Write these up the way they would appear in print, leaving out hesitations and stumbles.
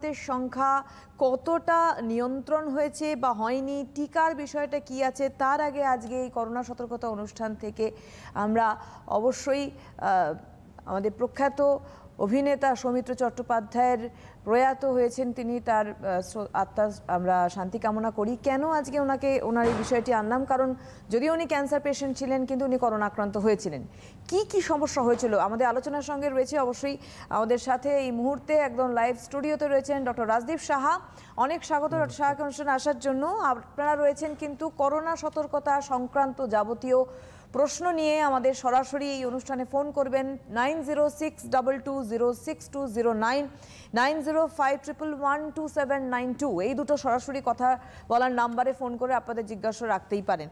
আক্রান্তের সংখ্যা কতটা নিয়ন্ত্রণ হয়েছে বা হয়নি, টিকার বিষয়টা কি আছে, তার আগে আজকে এই করোনা সতর্কতা অনুষ্ঠান থেকে আমরা অবশ্যই আমাদের প্রখ্যাত অভিনেতা সৌমিত্র চট্টোপাধ্যায়ের প্রয়াত হয়েছেন, তিনি তার আত্মার আমরা শান্তি কামনা করি। কেন আজকে ওনার এই বিষয়টি আনলাম, কারণ যদিও উনি ক্যান্সার পেশেন্ট ছিলেন কিন্তু উনি করোনা আক্রান্ত হয়েছিলেন। কি সমস্যা হয়েছিল আমাদের আলোচনার সঙ্গে রয়েছে অবশ্যই আমাদের সাথে এই মুহূর্তে একদম লাইভ স্টুডিওতে রয়েছেন ডক্টর রাজদীপ সাহা। অনেক স্বাগত ডক্টর সাহাকে অনুষ্ঠানে আসার জন্য। আপনারা রয়েছেন কিন্তু করোনা সতর্কতা সংক্রান্ত যাবতীয় প্রশ্ন নিয়ে আমাদের সরাসরি এই অনুষ্ঠানে ফোন করবেন 9062206209, 9051112792, এই দুটো সরাসরি কথা বলার নাম্বারে ফোন করে আপনাদের জিজ্ঞাসা রাখতেই পারেন।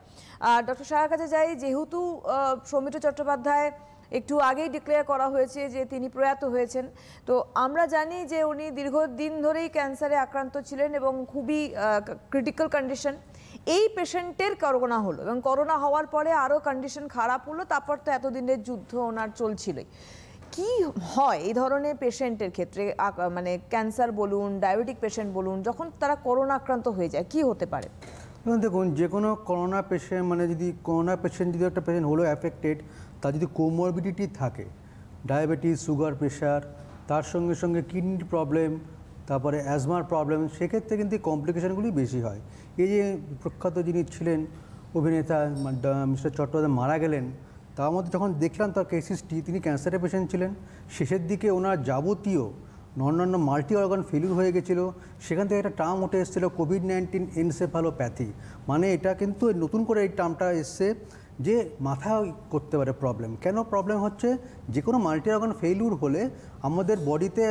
ডক্টর সাহার কাছে যাই, যেহেতু সৌমিত্র চট্টোপাধ্যায় একটু আগেই ডিক্লেয়ার করা হয়েছে যে তিনি প্রয়াত হয়েছেন, তো আমরা জানি যে উনি দীর্ঘদিন ধরেই ক্যান্সারে আক্রান্ত ছিলেন এবং খুবই ক্রিটিক্যাল কন্ডিশন। এই পেশেন্টের করোনা হলো এবং করোনা হওয়ার পরে আরও কন্ডিশন খারাপ হলো, তারপর তো এতদিনের যুদ্ধ ওনার চলছিলই। কি হয় এই ধরনের পেশেন্টের ক্ষেত্রে, মানে ক্যান্সার বলুন, ডায়াবেটিক পেশেন্ট বলুন, যখন তারা করোনা আক্রান্ত হয়ে যায় কি হতে পারে? দেখুন, যে কোনো করোনা পেশেন্ট মানে যদি করোনা পেশেন্ট যদি একটা পেশেন্ট হলো অ্যাফেক্টেড, তার যদি কোমরবিডিটি থাকে, ডায়াবেটিস, সুগার, প্রেশার, তার সঙ্গে সঙ্গে কিডনির প্রবলেম, তারপরে অ্যাজমার প্রবলেম, সেক্ষেত্রে কিন্তু কমপ্লিকেশানগুলি বেশি হয়। এই যে প্রখ্যাত যিনি ছিলেন অভিনেতা মিস্টার চট্টোপাধ্যায় মারা গেলেন, তার মধ্যে যখন দেখলাম তার কেসিসটি, তিনি ক্যান্সারের পেশেন্ট ছিলেন। শেষের দিকে ওনার যাবতীয় অন্যান্য মাল্টি অর্গান ফেলিউর হয়ে গেছিলো। সেখান থেকে একটা টার্ম উঠে এসেছিলো কোভিড-19 এনসেফালোপ্যাথি। মানে এটা কিন্তু নতুন করে এই টার্মটা এসছে যে মাথায় করতে পারে প্রবলেম। কেন প্রবলেম হচ্ছে? যে কোনো মাল্টি অর্গান ফেলিউর হলে আমাদের বডিতে,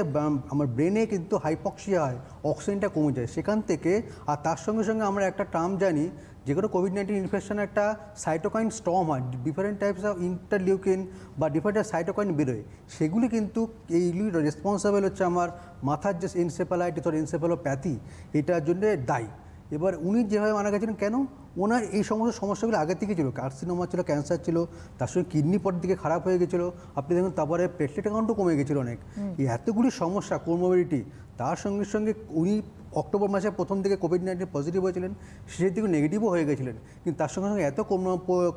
আমার ব্রেনে কিন্তু হাইপক্সিয়া হয়, অক্সিজেনটা কমে যায় সেখান থেকে। আর তার সঙ্গে সঙ্গে আমরা একটা টার্ম জানি, যে কোনো কোভিড-19 ইনফেকশনে একটা সাইটোকাইন স্টর্ম হয়, ডিফারেন্ট টাইপস অফ ইন্টারলিউকিন বা ডিফারেন্ট সাইটোকাইন বেরোয়। সেগুলি কিন্তু এইগুলি রেসপন্সিবল হচ্ছে আমার মাথার যে এনসেফালাইটিস অর এনসেফালোপ্যাথি, এটার জন্য দায়ী। এবার উনি যেভাবে মারা গেছিলেন, কেন? ওনার এই সমস্ত সমস্যাগুলো আগে থেকে ছিল, কার্সিনোমা ছিল, ক্যান্সার ছিল, তার সঙ্গে কিডনি পর দিকে খারাপ হয়ে গেছিলো, আপনি দেখুন তারপরে প্লেটলেট কাউন্টও কমে গেছিলো অনেক। এই এতগুলি সমস্যা, কোমরবিডিটি, তার সঙ্গে সঙ্গে উনি অক্টোবর মাসে প্রথম দিকে কোভিড-19 পজিটিভ হয়েছিলেন, শেষের দিকে নেগেটিভও হয়ে গেছিলেন, কিন্তু তার সঙ্গে সঙ্গে এত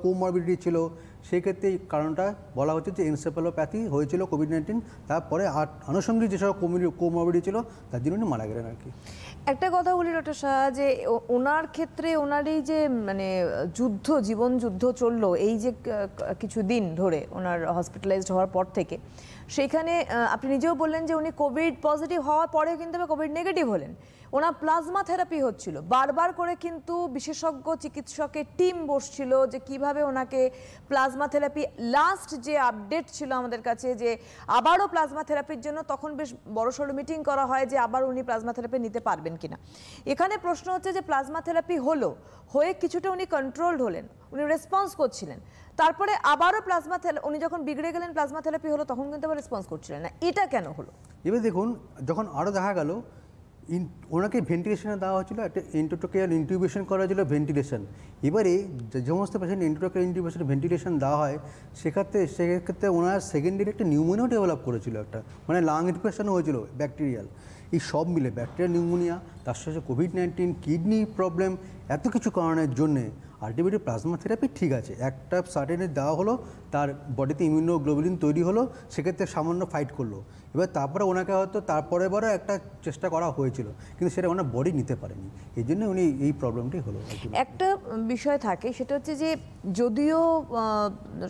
কোমরবিডিটি ছিল, সেক্ষেত্রে এই কারণটা বলা হচ্ছে যে এনসেফালোপ্যাথি হয়েছিল কোভিড-19। তারপরে আর আনুষঙ্গিক যেসব কোমরবিডিটি ছিল তার জন্য উনি মারা গেলেন আর কি। একটা কথা বলি ডক্টর শাহ, যে ওনার ক্ষেত্রে ওনার এই যে মানে জীবন যুদ্ধ চললো এই যে কিছুদিন ধরে ওনার হসপিটালাইজড হওয়ার পর থেকে, সেখানে আপনি নিজেও বললেন যে উনি কোভিড পজিটিভ হওয়ার পরেও কিন্তু কোভিড নেগেটিভ হলেন। ওনার প্লাজমা থেরাপি হচ্ছিল বারবার করে, কিন্তু বিশেষজ্ঞ চিকিৎসকের টিম বসছিল যে কিভাবে ওনাকে প্লাজমা থেরাপি, লাস্ট যে আপডেট ছিল আমাদের কাছে যে আবারও প্লাজমা থেরাপির জন্য তখন বেশ বড়সড় মিটিং করা হয় যে আবার উনি প্লাজমা থেরাপি নিতে পারবেন কিনা। এখানে প্রশ্ন হচ্ছে যে প্লাজমা থেরাপি হয়ে কিছুটা উনি কন্ট্রোলড হলেন, উনি রেসপন্স করছিলেন, তারপরে আবারও উনি যখন বিগড়ে গেলেন, প্লাজমা থেরাপি হলো, তখন কিন্তু আবার রেসপন্স করছিলেন না। এটা কেন হলো? এবার দেখুন, যখন আরও দেখা গেল ওনাকে ভেন্টিলেশনে দেওয়া হয়েছিল, একটা এন্ডোট্রাকিয়াল ইনটিউবেশন করা হয়েছিল, ভেন্টিলেশন। এবারে যে সমস্ত পেশেন্ট এন্ডোট্রাকিয়াল ইনটিউবেশন ভেন্টিলেশন দেওয়া হয়, সেক্ষেত্রে ওনার সেকেন্ডারি একটা নিউমোনিয়াও ডেভেলপ করেছিল, একটা মানে লাং ইনফেকশনও হয়েছিল ব্যাকটেরিয়াল। এই সব মিলে ব্যাকটেরিয়াল নিউমোনিয়া, তার সাথে কোভিড-19, কিডনি প্রবলেম, এত কিছু কারণের জন্যে আলটিমেটলি প্লাজমা থেরাপি ঠিক আছে, একটা সার্টেনে দেওয়া হলো, তার বডিতে ইমিউনোগ্লোবুলিন তৈরি হলো, সেক্ষেত্রে সামান্য ফাইট করলো। এবার তারপরে ওনাকে হয়তো তারপরেবারও একটা চেষ্টা করা হয়েছিল, কিন্তু সেটা ওনার বডি নিতে পারেনি, এই জন্য উনি এই প্রবলেমটি হলো। একটা বিষয় থাকে, সেটা হচ্ছে যে যদিও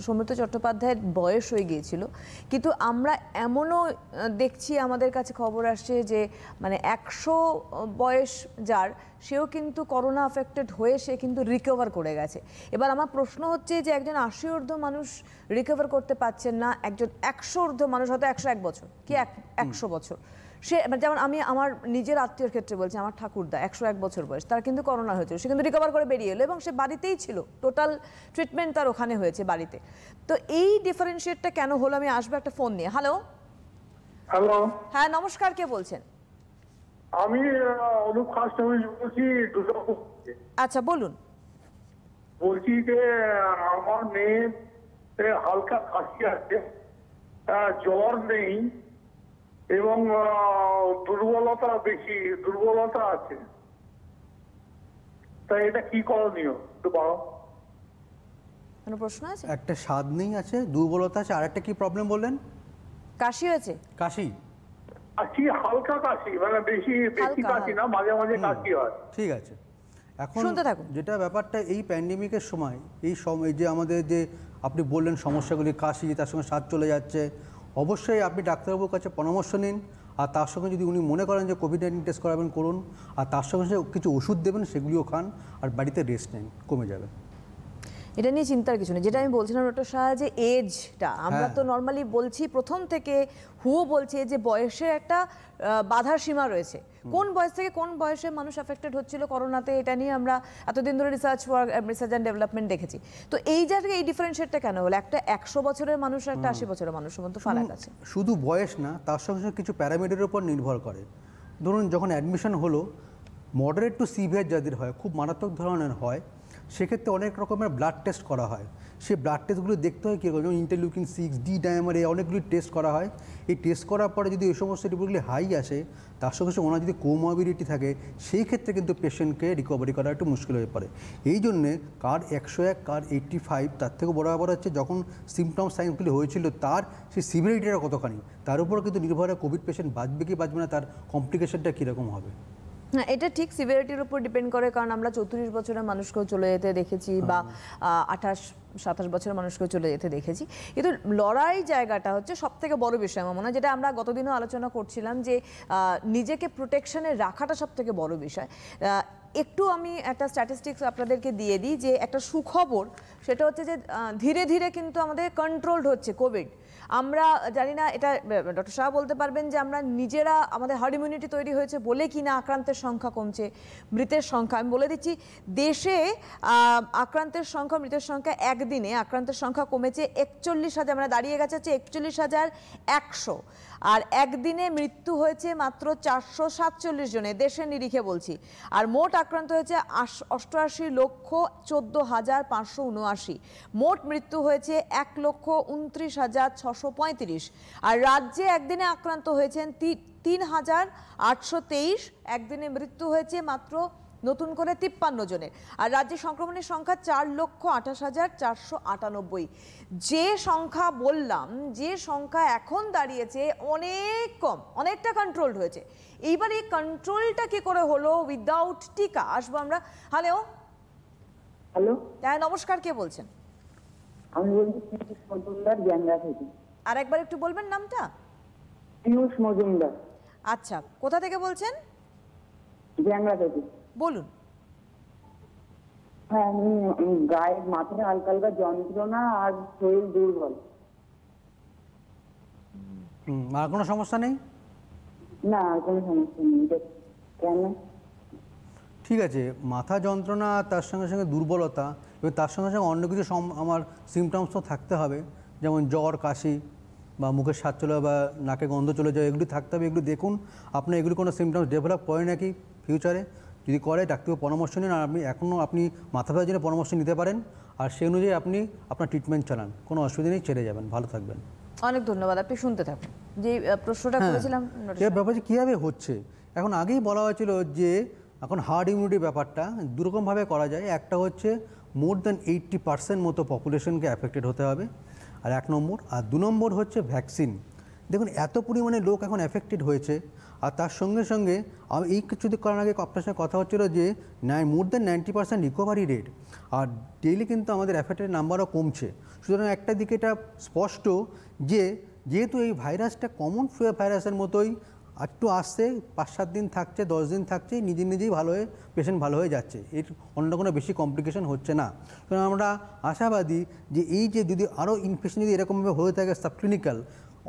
সৌমিত্র চট্টোপাধ্যায়ের বয়স হয়ে গিয়েছিল, কিন্তু আমরা এমনও দেখছি, আমাদের কাছে খবর আসছে যে মানে 100 বয়স যার, সেও কিন্তু করোনা অ্যাফেক্টেড হয়ে সে কিন্তু রিকভার করে গেছে। এবার আমার প্রশ্ন হচ্ছে যে একজন 80 ঊর্ধ্ব মানুষ রিকভার করতে পারছেন না, একজন 100 ঊর্ধ্ব মানুষ, হয়তো 101 বছর কি 100 বছর, সে যেমন আমি আমার নিজের আত্মীয়র ক্ষেত্রে বলছি, আমার ঠাকুরদা 101 বছর বয়স, তার কিন্তু করোনা হয়েছিল, সে কিন্তু রিকভার করে বেরিয়ে এলো এবং সে বাড়িতেই ছিল, টোটাল ট্রিটমেন্ট তার ওখানে হয়েছে বাড়িতে। তো এই ডিফারেন্সিয়েটটা কেন হলো? আমি আসবো একটা ফোন নিয়ে। হ্যালো হ্যালো, হ্যাঁ নমস্কার, কে বলছেন? আমি অনুপ খাসনবী বলছি। আচ্ছা বলুন। বলছি যে আমার মেয়ে হালকা কাশি আছে, জ্বর নেই, এবং দুর্বলতা আছে। তাই এটা কি করণীয় একটু বলো। কোনো প্রশ্ন আছে? একটা স্বাদ নেই আছে, দুর্বলতা আছে, আর একটা কি প্রবলেম বললেন? কাশি হয়েছে? কাশি, হালকা কাশি, মানে বেশি কাশি না, মাঝে মাঝে কাশি হয়। ঠিক আছে। এখন শুনতে থাকুন। যেটা ব্যাপারটা, এই প্যান্ডেমিকের সময় এই যে আমাদের যে আপনি বললেন সমস্যাগুলি, কাশি, তার সঙ্গে স্বাদ চলে যাচ্ছে, অবশ্যই আপনি ডাক্তারবাবুর কাছে পরামর্শ নিন। আর তার সঙ্গে যদি উনি মনে করেন যে কোভিড-19 টেস্ট করাবেন, করুন। আর তার সঙ্গে সঙ্গে কিছু ওষুধ দেবেন, সেগুলিও খান। আর বাড়িতে রেস্ট নিন, কমে যাবে। এটা নিয়ে চিন্তার কিছু নেই। যেটা আমি বলছিলাম ডক্টর শাহ, যে এজটা আমরা তো নর্মালি বলছি, প্রথম থেকে হুও বলছে যে বয়সের একটা বাধার সীমা রয়েছে। কোন বয়স থেকে কোন বয়সে মানুষ অ্যাফেক্টেড হচ্ছিল করোনাতে, এটা নিয়ে আমরা এতদিন ধরে রিসার্চ অ্যান্ড ডেভেলপমেন্ট দেখেছি। তো এই জায়গায় এই ডিফারেন্সিয়েটটা কেন হলো? একটা 100 বছরের মানুষ আর একটা 80 বছরের মানুষের মধ্যে ফারাক আছে। শুধু বয়স না, তার সঙ্গে সঙ্গে কিছু প্যারামিটারের উপর নির্ভর করে। ধরুন যখন অ্যাডমিশন হলো, মডারেট টু সিভিয়ার যাদের হয়, খুব মারাত্মক ধরনের হয়, সেক্ষেত্রে অনেক রকমের ব্লাড টেস্ট করা হয়। সেই ব্লাড টেস্টগুলো দেখতে হয় কীরকম, যেমন ইন্টারলিউকিন 6, ডি ডায়ামার, অনেকগুলি টেস্ট করা হয়। এই টেস্ট করার পরে যদি এই সমস্ত রিপোর্টগুলি হাই আসে, তার সঙ্গে সঙ্গে ওনার যদি কোমরবিডিটি থাকে, সেই ক্ষেত্রে কিন্তু পেশেন্টকে রিকভারি করা একটু মুশকিল হয়ে পড়ে। এই জন্যে কার 101, কার 85, তার থেকে বড় ব্যাপার হচ্ছে যখন সিমটম সাইনগুলি হয়েছিল তার সেই সিভিয়ারিটিটা কতখানি, তার উপর কিন্তু নির্ভর হয় কোভিড পেশেন্ট বাঁচবে কি বাঁচবে না, তার কমপ্লিকেশনটা কীরকম হবে। হ্যাঁ, এটা ঠিক সিভিয়ারিটির উপর ডিপেন্ড করে, কারণ আমরা 34 বছরের মানুষকেও চলে যেতে দেখেছি, বা 28-27 বছরের মানুষকেও চলে যেতে দেখেছি। কিন্তু লড়াই জায়গাটা হচ্ছে সব থেকে বড় বিষয় আমার মনে হয়, যেটা আমরা গতদিনও আলোচনা করছিলাম, যে নিজেকে প্রোটেকশনে রাখাটা সব থেকে বড় বিষয়। একটু আমি একটা স্ট্যাটিস্টিক্স আপনাদেরকে দিয়ে দিই, যে একটা সুখবর, সেটা হচ্ছে যে ধীরে ধীরে কিন্তু আমাদের কন্ট্রোলড হচ্ছে কোভিড। আমরা জানি না, এটা ডক্টর শাহ বলতে পারবেন, যে আমরা নিজেরা আমাদের হার্ড ইমিউনিটি তৈরি হয়েছে বলে কি না আক্রান্তের সংখ্যা কমছে, মৃতের সংখ্যা আমি বলে দিচ্ছি, দেশে আক্রান্তের সংখ্যা, মৃতের সংখ্যা একদিনে আক্রান্তের সংখ্যা কমেছে 41,000, মানে দাঁড়িয়ে গেছে হচ্ছে 41,100। আর একদিনে মৃত্যু হয়েছে মাত্র 447 জনে, দেশের নিরিখে বলছি। আর মোট আক্রান্ত হয়েছে 88,14,579। মোট মৃত্যু হয়েছে 1,29,635। আর রাজ্যে একদিনে আক্রান্ত হয়েছেন 3,823, একদিনে মৃত্যু হয়েছে মাত্র নতুন করে 53 জনের। আর রাজ্যে সংক্রমণের সংখ্যা 4,28,498। যে সংখ্যা বললাম, যে সংখ্যা এখন দাঁড়িয়েছে অনেক কম, অনেকটা কন্ট্রোলড হয়েছে। এইবার এই কন্ট্রোলটা কি করে হলো উইদাউট টিকা? আসবো আমরা। হ্যালো, হ্যাঁ নমস্কার, কে বলছেন? আমি বলছি পীযূষ মজুমদার, গ্যাংরা থেকে। আর একবার একটু বলবেন নামটা। পীযূষ মজুমদার। আচ্ছা, কোথা থেকে বলছেন? গ্যাংরা থেকে। বলুন। হ্যাঁ, আমি গায়ে মাথায় হালকা হালকা যন্ত্রণা আর শরীর দুর্বল। আর কোনো সমস্যা নেই? না, আর কোনো সমস্যা নেই। কেন? ঠিক আছে, মাথা যন্ত্রণা, তার সঙ্গে সঙ্গে দুর্বলতা, এবং তার সঙ্গে সঙ্গে অন্য কিছু আমার সিমটমস তো থাকতে হবে, যেমন জ্বর, কাশি, বা মুখের স্বাদ চলে, বা নাকে গন্ধ চলে যায়, এগুলি থাকতে হবে। এগুলি দেখুন আপনার এগুলি কোনো সিমটমস ডেভেলপ করে নাকি ফিউচারে। যদি করে, ডাক্তারের পরামর্শ নিন। আর আপনি মাথা ব্যথার জন্য পরামর্শ নিতে পারেন, আর সেই অনুযায়ী আপনি আপনার ট্রিটমেন্ট চালান, কোনো অসুবিধা নেই, ছেড়ে যাবেন, ভালো থাকবেন। অনেক ধন্যবাদ, আপনি শুনতে থাকুন। যে প্রশ্নটা করেছিলাম, এর ব্যাপারে কীভাবে হচ্ছে, এখন আগেই বলা হয়েছিল যে এখন হার্ড ইমিউনিটি ব্যাপারটা দুরকমভাবে করা যায়। একটা হচ্ছে মোর দ্যান 80% মতো পপুলেশনকে অ্যাফেক্টেড হতে হবে, আর 1 নম্বর। আর 2 নম্বর হচ্ছে ভ্যাকসিন। দেখুন এত পরিমাণে লোক এখন অ্যাফেক্টেড হয়েছে, আর তার সঙ্গে সঙ্গে আমি এই কিছুদিন করার আগে আপনার সঙ্গে কথা হচ্ছিল যে মোর দ্যান 90% রিকভারি রেট, আর ডেইলি কিন্তু আমাদের অ্যাফেক্টেড নাম্বারও কমছে। সুতরাং একটা দিকে এটা স্পষ্ট যে যেহেতু এই ভাইরাসটা কমন ফ্লু ভাইরাসের মতোই, একটু আসছে, 5-7 দিন থাকছে, 10 দিন থাকছে, নিজেই ভালো হয়ে পেশেন্ট ভালো হয়ে যাচ্ছে, এর অন্য কোনো বেশি কমপ্লিকেশন হচ্ছে না। সুতরাং আমরা আশাবাদী যে এই যে যদি আরও ইনফেকশন যদি এরকমভাবে হয়ে থাকে, সাবক্লিনিক্যাল,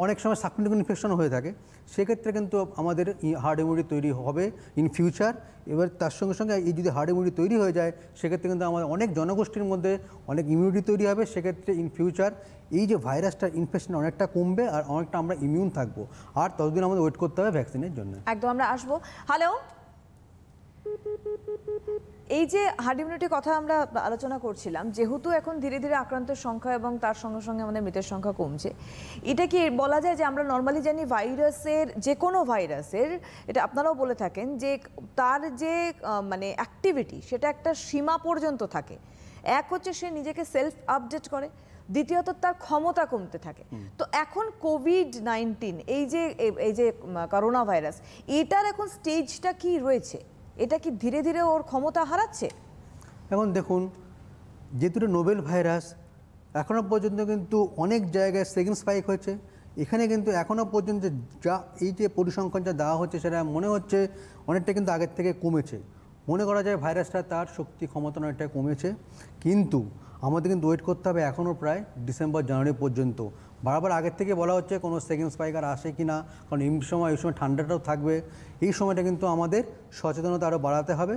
অনেক সময় সাবক্লিনিক্যাল ইনফেকশন হয়ে থাকে, সেক্ষেত্রে কিন্তু আমাদের হার্ড ইমিউনিটি তৈরি হবে ইন ফিউচার। এবার তার সঙ্গে সঙ্গে এই যদি হার্ড ইমিউনিটি তৈরি হয়ে যায়, সেক্ষেত্রে কিন্তু আমাদের অনেক জনগোষ্ঠীর মধ্যে অনেক ইমিউনিটি তৈরি হবে। সেক্ষেত্রে ইন ফিউচার এই যে ভাইরাসটার ইনফেকশন অনেকটা কমবে, আর অনেকটা আমরা ইমিউন থাকবো। আর ততদিন আমাদের ওয়েট করতে হবে ভ্যাকসিনের জন্য। একদম, আমরা আসবো। হ্যালো, এই যে হার্ড ইমিউনিটির কথা আমরা আলোচনা করছিলাম, যেহেতু এখন ধীরে ধীরে আক্রান্তের সংখ্যা এবং তার সঙ্গে সঙ্গে আমাদের মৃতের সংখ্যা কমছে, এটা কি বলা যায় যে আমরা নর্মালি জানি ভাইরাসের, যে কোনো ভাইরাসের, এটা আপনারাও বলে থাকেন যে তার যে মানে অ্যাক্টিভিটি সেটা একটা সীমা পর্যন্ত থাকে। এক হচ্ছে সে নিজেকে সেলফ আপডেট করে, দ্বিতীয়ত তার ক্ষমতা কমতে থাকে। তো এখন কোভিড-19 এই যে করোনা ভাইরাস, এটার এখন স্টেজটা কি রয়েছে? এটা কি ধীরে ধীরে ওর ক্ষমতা হারাচ্ছে? এখন দেখুন, যেহেতু নোবেল ভাইরাস, এখনও পর্যন্ত কিন্তু অনেক জায়গায় সেকেন্ড স্পাইক হয়েছে। এখানে কিন্তু এখনও পর্যন্ত যা এই যে পরিসংখ্যান যা দেওয়া হচ্ছে সেটা মনে হচ্ছে অনেকটা কিন্তু আগের থেকে কমেছে। মনে করা যায় ভাইরাসটা তার শক্তি ক্ষমতা অনেকটা কমেছে, কিন্তু আমাদের কিন্তু ওয়েট করতে হবে এখনও প্রায় ডিসেম্বর জানুয়ারি পর্যন্ত। বারবার আগের থেকে বলা হচ্ছে কোনো সেকেন্ড স্পাইক আর আসে কি না, কারণ এই সময় ঠান্ডাটাও থাকবে। এই সময়টা কিন্তু আমাদের সচেতনতা আরও বাড়াতে হবে,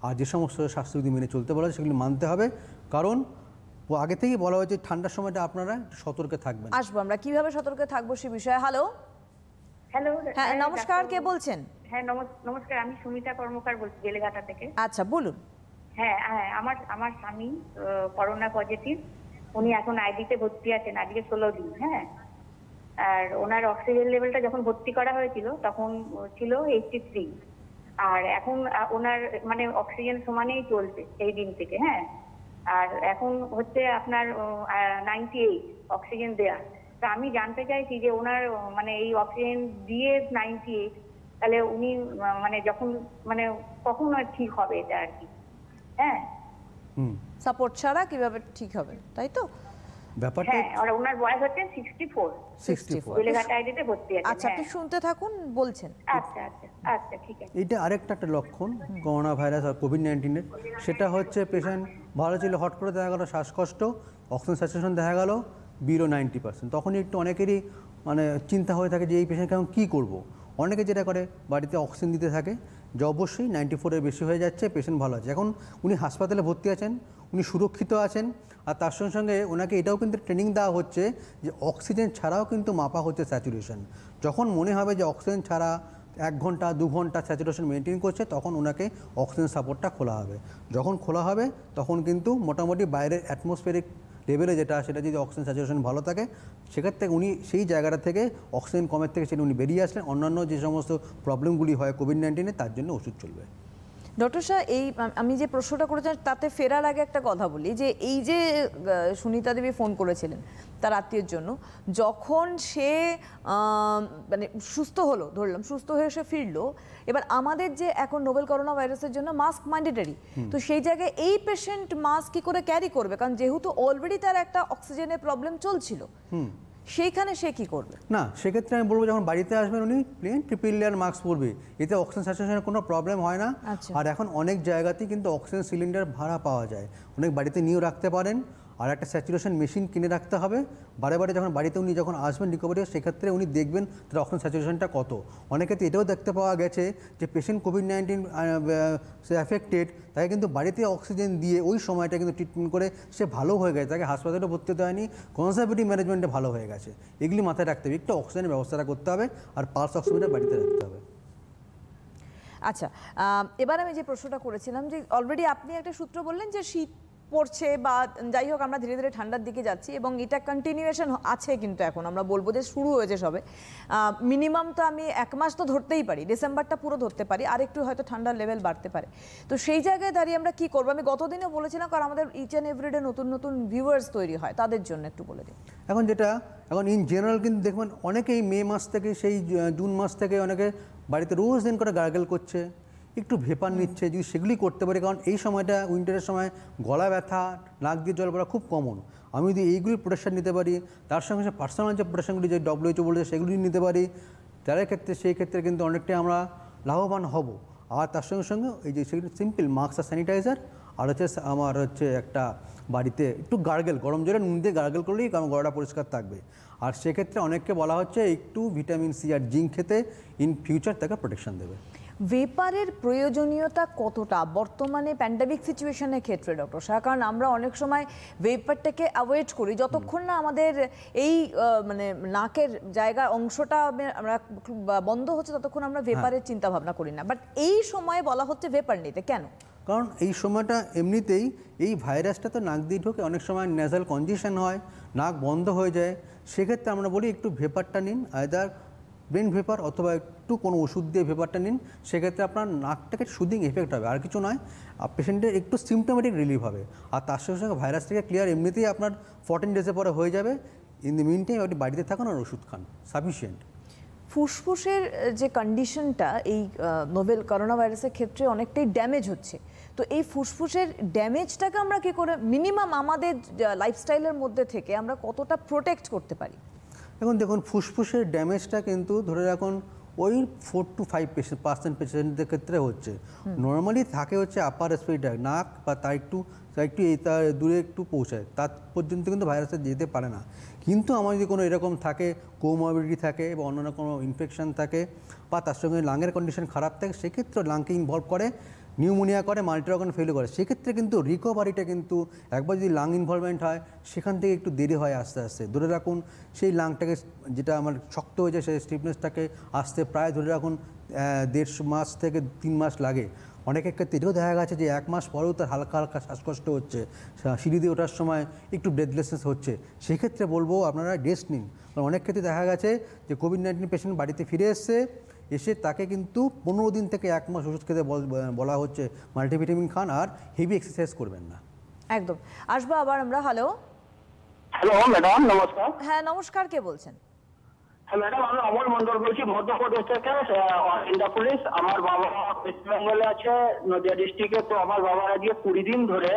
আর যে সমস্ত স্বাস্থ্যবিধি মেনে চলতে বলা হয় সেগুলি মানতে হবে, কারণ আগে থেকেই বলা হয়েছে ঠান্ডার সময়টা আপনারা সতর্কে থাকবেন। আসবো আমরা কিভাবে সতর্কে থাকবো সে বিষয়ে। হ্যালো, হ্যালো, হ্যাঁ নমস্কার, কে বলছেন? হ্যাঁ নমস্কার, আমি সুমিতা কর্মকার বলছি বেলেঘাটা থেকে। আচ্ছা বলুন। হ্যাঁ হ্যাঁ, আমার স্বামী করোনা পজিটিভ, উনি এখন আইডিতে ভর্তি আছেন, আজকে 16 দিন। হ্যাঁ, আর ওনার অক্সিজেন লেভেলটা যখন ভর্তি করা হয়েছিল তখন ছিল 83, আর এখন ওনার মানে অক্সিজেন সমানেই চলছে এই দিন থেকে। হ্যাঁ, আর এখন হচ্ছে আপনার 98 অক্সিজেন দেয়া। তো আমি জানতে চাইছি যে ওনার মানে এই অক্সিজেন দিয়ে 98, তাহলে উনি মানে যখন মানে কখন ঠিক হবে এটা আর কি? হ্যাঁ, সাপোর্ট ছাড়া কিভাবে ঠিক হবে, তাই তো ব্যাপারটা? হ্যাঁ, আর ওনার বয়স হচ্ছে 64 বেলেঘাটা আইডিতে ভর্তি আছে। আচ্ছা, আপনি শুনতে থাকুন, বলছেন। আচ্ছা আচ্ছা আচ্ছা, ঠিক আছে। এটা আরেকটা লক্ষণ করোনা ভাইরাস আর কোভিড-19-এর, সেটা হচ্ছে পেশেন্ট ভালো ছিল, হট করে দেখা গেলো শ্বাসকষ্ট, অক্সিজেন স্যাচুরেশন দেখা গেল বিলো 90%। তখনই একটু অনেকেরই মানে চিন্তা হয়ে থাকে যে এই পেশেন্টকে এখন কী করবো। অনেকে যেটা করে বাড়িতে অক্সিজেন দিতে থাকে, যে অবশ্যই 94-এর বেশি হয়ে যাচ্ছে, পেশেন্ট ভালো আছে। এখন উনি হাসপাতালে ভর্তি আছেন, উনি সুরক্ষিত আছেন, আর তার সঙ্গে সঙ্গে ওনাকে এটাও কিন্তু ট্রেনিং দেওয়া হচ্ছে যে অক্সিজেন ছাড়াও কিন্তু মাপা হচ্ছে স্যাচুরেশন। যখন মনে হবে যে অক্সিজেন ছাড়া 1 ঘন্টা 2 ঘন্টা স্যাচুরেশন মেনটেন করছে, তখন ওনাকে অক্সিজেন সাপোর্টটা খোলা হবে। যখন খোলা হবে তখন কিন্তু মোটামুটি বাইরের অ্যাটমসফিয়ারিক লেভেলে যেটা, সেটা যদি অক্সিজেন স্যাচুরেশন ভালো থাকে, সেক্ষেত্রে উনি সেই জায়গাটা থেকে অক্সিজেন কমের থেকে সেটা উনি বেরিয়ে আসলেন। অন্যান্য যে সমস্ত প্রবলেমগুলি হয় কোভিড-19-এ, তার জন্য ওষুধ চলবে। ডক্টর সাহেব, এই আমি যে প্রশ্নটা করেছেন তাতে ফেরার আগে একটা কথা বলি, যে এই যে সুনিতা দেবী ফোন করেছিলেন তার আত্মীয়ের জন্য, যখন সে মানে সুস্থ হলো, ধরলাম সুস্থ হয়ে সে ফিরলো, এবার আমাদের যে এখন নোবেল করোনা ভাইরাসের জন্য মাস্ক ম্যান্ডেটরি, তো সেই জায়গায় এই পেশেন্ট মাস্ক কি করে ক্যারি করবে? কারণ যেহেতু অলরেডি তার একটা অক্সিজেনের প্রবলেম চলছিল, সেইখানে সে কি করবে? না, সেক্ষেত্রে আমি বলবো যখন বাড়িতে আসবেন উনি প্লেন ট্রিপল লেয়ার মাস্ক পরবে, এতে অক্সিজেন স্যাচুরেশনের কোনো প্রবলেম হয় না। আর এখন অনেক জায়গাতেই কিন্তু অক্সিজেন সিলিন্ডার ভাড়া পাওয়া যায়, অনেক বাড়িতে নিয়েও রাখতে পারেন। আর একটা স্যাচুরেশন মেশিন কিনে রাখতে হবে, বারে বারে যখন বাড়িতে উনি যখন আসবেন রিকভারি, সেক্ষেত্রে উনি দেখবেন তার অক্সিজেন স্যাচুরেশনটা কত। অনেকেতে এটাও দেখতে পাওয়া গেছে যে পেশেন্ট কোভিড-19 সে অ্যাফেক্টেড, তাকে কিন্তু বাড়িতে অক্সিজেন দিয়ে ওই সময়টা কিন্তু ট্রিটমেন্ট করে সে ভালো হয়ে গেছে, তাকে হাসপাতালে ভর্তি হতে হয়নি, কনজারভেটিভ ম্যানেজমেন্টে ভালো হয়ে গেছে। এগুলি মাথায় রাখতে হবে, একটু অক্সিজেনের ব্যবস্থাটা করতে হবে, আর পালস অক্সিমিটার বাড়িতে রাখতে হবে। আচ্ছা, এবার আমি যে প্রশ্নটা করেছিলাম, যে অলরেডি আপনি একটা সূত্র বললেন যে শীত পড়ছে বা যাই হোক আমরা ধীরে ধীরে ঠান্ডার দিকে যাচ্ছি, এবং এটা কন্টিনিউয়েশন আছে, কিন্তু এখন আমরা বলবো যে শুরু হয়েছে সবে। মিনিমাম তো আমি 1 মাস তো ধরতেই পারি, ডিসেম্বরটা পুরো ধরতে পারি, আর একটু হয়তো ঠান্ডার লেভেল বাড়তে পারে। তো সেই জায়গায় দাঁড়িয়ে আমরা কি করবো? আমি গতদিনও বলেছিলাম, কারণ আমাদের ইচ অ্যান্ড এভরিডে নতুন নতুন ভিউয়ার্স তৈরি হয়, তাদের জন্য একটু বলে দিন। এখন ইন জেনারেল কিন্তু দেখবেন অনেকেই মে মাস থেকে, সেই জুন মাস থেকে অনেকে বাড়িতে রোজ দিন করে গার্গেল করছে, একটু ভেপার নিচ্ছে, যদি সেগুলি করতে পারি, কারণ এই সময়টা উইন্টারের সময় গলা ব্যথা, নাক দিয়ে জল পড়া খুব কমন। আমি যদি এইগুলি প্রোটেকশন নিতে পারি, তার সঙ্গে সঙ্গে পার্সোনাল যে প্রোটেকশনগুলি যে WHO বলেছে সেগুলি নিতে পারি, তার ক্ষেত্রে সেই ক্ষেত্রে কিন্তু অনেকটাই আমরা লাভবান হব। আর তার সঙ্গে সঙ্গে এই যে সেগুলি সিম্পল মাস্ক আর স্যানিটাইজার, আর আমার একটা বাড়িতে একটু গার্গেল, গরম জলে নুন দিয়ে গার্গেল করলেই কারণ গলাটা পরিষ্কার থাকবে। আর সেক্ষেত্রে অনেককে বলা হচ্ছে একটু ভিটামিন সি আর জিঙ্ক খেতে, ইন ফিউচার তাকে প্রোটেকশন দেবে। ভেপারের প্রয়োজনীয়তা কতটা বর্তমানে প্যান্ডেমিক সিচুয়েশনের ক্ষেত্রে ডক্টর শাহ? কারণ আমরা অনেক সময় ভেপারটাকে অ্যাভয়েড করি যতক্ষণ না আমাদের এই মানে নাকের জায়গা অংশটা আমরা বন্ধ হচ্ছে ততক্ষণ আমরা ভেপারের চিন্তা ভাবনা করি না, বাট এই সময়ে বলা হচ্ছে ভেপার নিতে কেন? কারণ এই সময়টা এমনিতেই এই ভাইরাসটা তো নাক দিয়ে ঢোকে, অনেক সময় ন্যাসাল কনজেশন হয়, নাক বন্ধ হয়ে যায়, সেক্ষেত্রে আমরা বলি একটু ভেপারটা নিন, আইদার ব্রেন ভেপার অথবা একটু কোনো ওষুধ দিয়ে ভেপারটা নিন, সেক্ষেত্রে আপনার নাকটাকে সুদিং এফেক্ট হবে, আর কিছু নয়, পেশেন্টের একটু সিমটোমেটিক রিলিফ হবে, আর তার সঙ্গে সঙ্গে ভাইরাস থেকে ক্লিয়ার এমনিতেই আপনার 14 ডেজের পরে হয়ে যাবে। ইন দ্য মিন টাইম আপনি বাড়িতে থাকুন আর ওষুধ খান, সাফিসিয়েন্ট। ফুসফুসের যে কন্ডিশনটা এই নোভেল করোনা ভাইরাসের ক্ষেত্রে অনেকটাই ড্যামেজ হচ্ছে, তো এই ফুসফুসের ড্যামেজটাকে আমরা কি করে মিনিমাম আমাদের লাইফস্টাইলের মধ্যে থেকে আমরা কতটা প্রোটেক্ট করতে পারি? এখন দেখুন, ফুসফুসের ড্যামেজটা কিন্তু ধরে রাখুন ওই 4 to 5% পেশেন্টদের ক্ষেত্রে হচ্ছে। নর্মালি থাকে হচ্ছে আপার রেসপিরেটরি নাক বা তার একটু তার দূরে একটু পৌঁছায়, তার পর্যন্ত কিন্তু ভাইরাসে যেতে পারে না। কিন্তু আমার যদি কোনো এরকম থাকে, কোমরবিডিটি থাকে বা অন্যান্য কোনো ইনফেকশন থাকে বা তার সঙ্গে লাংয়ের কন্ডিশন খারাপ থাকে, সেক্ষেত্রে লাংকে ইনভলভ করে, নিউমোনিয়া করে, মাল্টি অর্গান ফেল করে, সেক্ষেত্রে কিন্তু রিকভারিটা কিন্তু একবার যদি লাং ইনভলভমেন্ট হয় সেখান থেকে একটু দেরি হয় আস্তে আস্তে। ধরে রাখুন সেই লাংটাকে যেটা আমার শক্ত হয়ে যায় সেই স্টিফনেসটাকে আসতে প্রায় ধরে রাখুন 1.5 মাস থেকে 3 মাস লাগে। অনেকের ক্ষেত্রে এটাও দেখা গেছে যে 1 মাস পরেও তার হালকা হালকা শ্বাসকষ্ট হচ্ছে, সিঁড়ি দিয়ে ওঠার সময় একটু ব্রেথলেসনেস হচ্ছে, সেক্ষেত্রে বলবো আপনারা রেস্ট নিন। কারণ অনেক ক্ষেত্রে দেখা গেছে যে কোভিড-19 পেশেন্ট বাড়িতে ফিরে এসে তাকে কিন্তু 15 দিন থেকে 1 মাস ওষুধ খেতে বলা হচ্ছে, মাল্টিভিটামিন খান আর হেভি এক্সারসাইজ করবেন না। একদম। আসবো আবার আমরা। হ্যালো ম্যাডাম, নমস্কার। হ্যাঁ নমস্কার, কে বলছেন? হ্যাঁ ম্যাডাম, আমি অমল মন্ডল বলছি, মধ্যপ্রদেশ থেকে, ইন্ডিয়া পুলিশ। আমার বাবা ওয়েস্ট বেঙ্গলে আছে, নদিয়া ডিস্ট্রিক্টে। তো আমার বাবার আজকে 20 দিন ধরে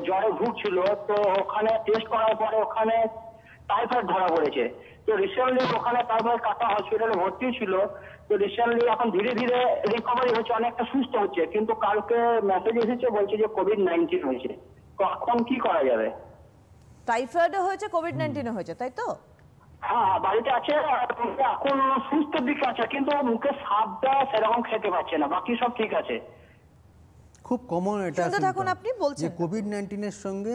জ্বরে ভুগছিল, তো ওখানে টেস্ট করার পরে ওখানে টাইফয়েড ধরা পড়েছে। তো রিসেন্টলি ওখানে টাইফয়েড কাটা হসপিটালে ভর্তি ছিল। তো রিসেন্টলি এখন ধীরে ধীরে রিকভারি হচ্ছে, অনেকটা সুস্থ হচ্ছে, কিন্তু কালকে মেসেজ এসেছে বলছে যে কোভিড-19 হয়েছে। তো এখন কি করা যাবে? টাইফয়েডও হয়েছে, কোভিড-19 হয়েছে, তাই তো? হ্যাঁ, বাড়িতে আছে, এখন সুস্থ দিকে আছে, কিন্তু মুখে সাপটা সেরকম খেতে পারছে না, বাকি সব ঠিক আছে। খুব কমন এটা থাকুন, আপনি বলছেন যে কোভিড-19 এর সঙ্গে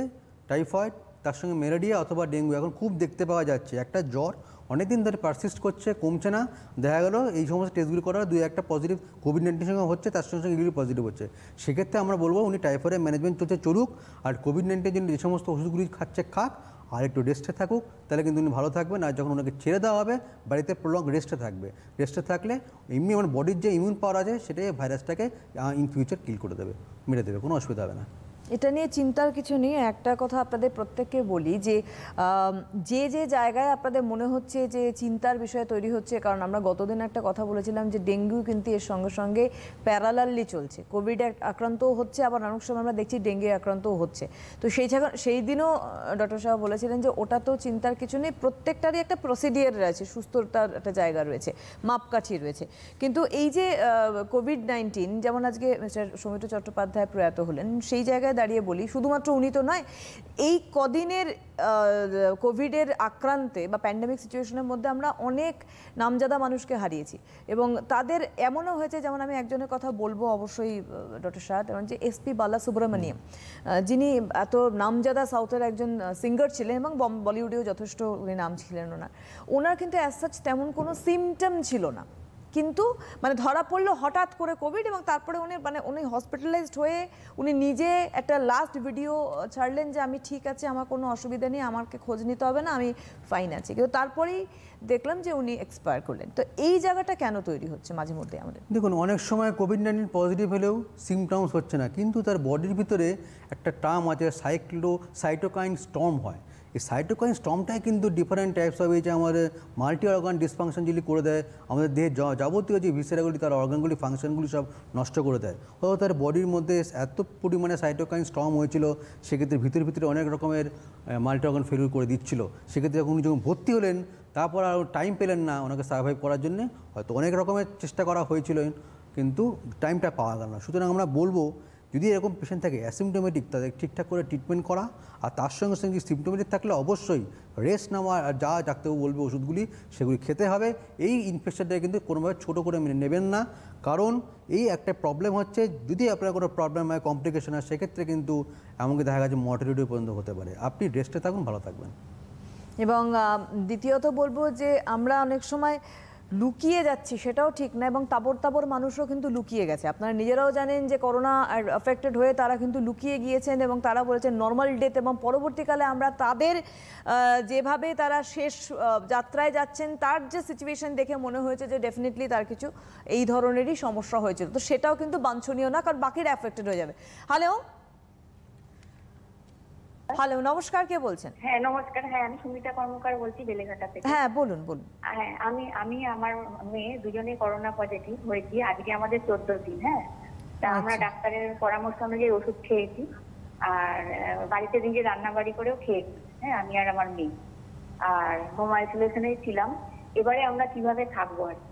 টাইফয়েড, তার সঙ্গে ম্যালেরিয়া অথবা ডেঙ্গু এখন খুব দেখতে পাওয়া যাচ্ছে। একটা জ্বর অনেকদিন ধরে পারসিস্ট করছে, কমছে না, দেখা গেল এই সমস্ত টেস্টগুলি করার 2-1টা পজিটিভ কোভিড-19 সঙ্গে হচ্ছে, তার সঙ্গে সঙ্গে এগুলি পজিটিভ হচ্ছে। সেক্ষেত্রে আমরা বলবো উনি টাইফয়েডের ম্যানেজমেন্ট চলুক, আর কোভিড-19 জন্য যে সমস্ত ওষুধগুলি খাক আর একটু রেস্টে থাকুক, তাহলে কিন্তু উনি ভালো থাকবেন। আর যখন ওনাকে ছেড়ে দেওয়া হবে বাড়িতে প্রলং রেস্টে থাকবে। রেস্টে থাকলে এমনি আমার বডির যে ইমিউন পাওয়ার আছে সেটাই ভাইরাসটাকে ইন ফিউচার কিল করে দেবে, মেরে দেবে, কোনো অসুবিধা হবে না। এটা নিয়ে চিন্তার কিছু নেই। একটা কথা আপনাদের প্রত্যেককে বলি যে যে জায়গায় আপনাদের মনে হচ্ছে যে চিন্তার বিষয় তৈরি হচ্ছে, কারণ আমরা গতদিন একটা কথা বলেছিলাম যে ডেঙ্গু কিন্তু এর সঙ্গে সঙ্গে প্যারালালি চলছে, কোভিড আক্রান্তও হচ্ছে, আবার অনেক সময় আমরা দেখছি ডেঙ্গু আক্রান্তও হচ্ছে। তো সেই দিনও ডক্টর সাহেব বলেছিলেন যে ওটা তো চিন্তার কিছু নেই, প্রত্যেকটারই একটা প্রসিডিয়ার রয়েছে, সুস্থতার একটা জায়গা রয়েছে, মাপকাঠি রয়েছে। কিন্তু এই যে কোভিড-19, যেমন আজকে মিস্টার সৌমিত্র চট্টোপাধ্যায় প্রয়াত হলেন, সেই জায়গায় দাঁড়িয়ে বলি শুধুমাত্র উনি তো নয়, এই কদিনের কোভিডের আক্রান্তে বা প্যান্ডেমিক সিচুয়েশনের মধ্যে আমরা অনেক নামজাদা মানুষকে হারিয়েছি, এবং তাদের এমনও হয়েছে, যেমন আমি একজনের কথা বলবো অবশ্যই ডক্টর শাহ, যেমন যে এসপি বালাসুব্রমণিয়াম, যিনি এত নামজাদা সাউথের একজন সিঙ্গার ছিলেন এবং বলিউডেও যথেষ্ট উনি নাম ছিলেন ওনার কিন্তু অ্যাজ সাচ তেমন কোনো সিমটম ছিল না, কিন্তু মানে ধরা পড়লো হঠাৎ করে কোভিড, এবং তারপরে উনি হসপিটালাইজড হয়ে উনি নিজে একটা লাস্ট ভিডিও ছাড়লেন যে আমি ঠিক আছে, আমার কোনো অসুবিধা নেই, আমাকে খোঁজ নিতে হবে না, আমি ফাইন আছি, কিন্তু তারপরেই দেখলাম যে উনি এক্সপায়ার করলেন। তো এই জায়গাটা কেন তৈরি হচ্ছে মাঝে মধ্যে আমাদের? দেখুন, অনেক সময় কোভিড-19 পজিটিভ হলেও সিমটমস হচ্ছে না, কিন্তু তার বডির ভিতরে একটা টার্ম আছে সাইটোকাইন স্টর্ম হয়। এই সাইটোকাইন স্টর্মটাই কিন্তু ডিফারেন্ট টাইপস অফ, এই যে আমাদের মাল্টি অর্গান ডিসফাংশন যদি করে দেয়, আমাদের দেহের যাবতীয় যে ভিসেরাগুলি, তার অর্গানগুলি, ফাংশনগুলি সব নষ্ট করে দেয়। হয়তো তার বডির মধ্যে এত পরিমাণে সাইটোকাইন স্টর্ম হয়েছিল, সেক্ষেত্রে ভিতরে অনেক রকমের মাল্টি অর্গান ফেলিউর করে দিচ্ছিল। সেক্ষেত্রে উনি যখন ভর্তি হলেন, তারপর আর টাইম পেলেন না ওনাকে সার্ভাইভ করার জন্য, হয়তো অনেক রকমের চেষ্টা করা হয়েছিল কিন্তু টাইমটা পাওয়া গেল না। সুতরাং আমরা বলবো যদি এরকম পেশেন্ট থাকে অ্যাসিমটোমেটিক, তাদের ঠিকঠাক করে ট্রিটমেন্ট করা, আর তার সঙ্গে সঙ্গে সিমটোমেটিক থাকলে অবশ্যই রেস্ট নেওয়া, আর যা ডাক্তারবাবু বলবে ওষুধগুলি সেগুলি খেতে হবে। এই ইনফেকশনটা কিন্তু কোনোভাবে ছোটো করে মেনে নেবেন না, কারণ এই একটা প্রবলেম হচ্ছে, যদি আপনার কোনো প্রবলেম হয়, কমপ্লিকেশন হয়, সেক্ষেত্রে কিন্তু এমনকি দেখা গেছে মর্টালিটি পর্যন্ত হতে পারে। আপনি রেস্টে থাকুন, ভালো থাকবেন। এবং দ্বিতীয়ত বলবো যে আমরা অনেক সময় লুকিয়ে যাচ্ছি, সেটাও ঠিক না, এবং তাবর তাবর মানুষও কিন্তু লুকিয়ে গেছে। আপনারা নিজেরাও জানেন যে করোনা অ্যাফেক্টেড হয়ে তারা কিন্তু লুকিয়ে গিয়েছেন এবং তারা বলেছেন নর্মাল ডেথ, এবং পরবর্তীকালে আমরা তাদের যেভাবে তারা শেষ যাত্রায় যাচ্ছেন তার যে সিচুয়েশন দেখে মনে হয়েছে যে ডেফিনেটলি তার কিছু এই ধরনেরই সমস্যা হয়েছিল। তো সেটাও কিন্তু বাঞ্ছনীয় না, কারণ বাকিরা অ্যাফেক্টেড হয়ে যাবে। হ্যালো, নমস্কার, কে বলছেন? হ্যাঁ নমস্কার, হ্যাঁ আমি সুমিতা কর্মকার বলছি বেলেঘাটা থেকে। হ্যাঁ বলুন। হ্যাঁ আমি আমার মেয়ে দুজনে করোনা পজিটিভ হয়েছি, আজকে আমাদের 14 দিন। হ্যাঁ, তা আমরা ডাক্তারের পরামর্শ অনুযায়ী ওষুধ খেয়েছি, আর বাড়িতে নিজে রান্নাবাড়ি করেও খেয়েছি। হ্যাঁ, আমি আর আমার মেয়ে, আর হোম আইসোলেশনে ছিলাম। এবারে আমরা কিভাবে থাকবো আর কি?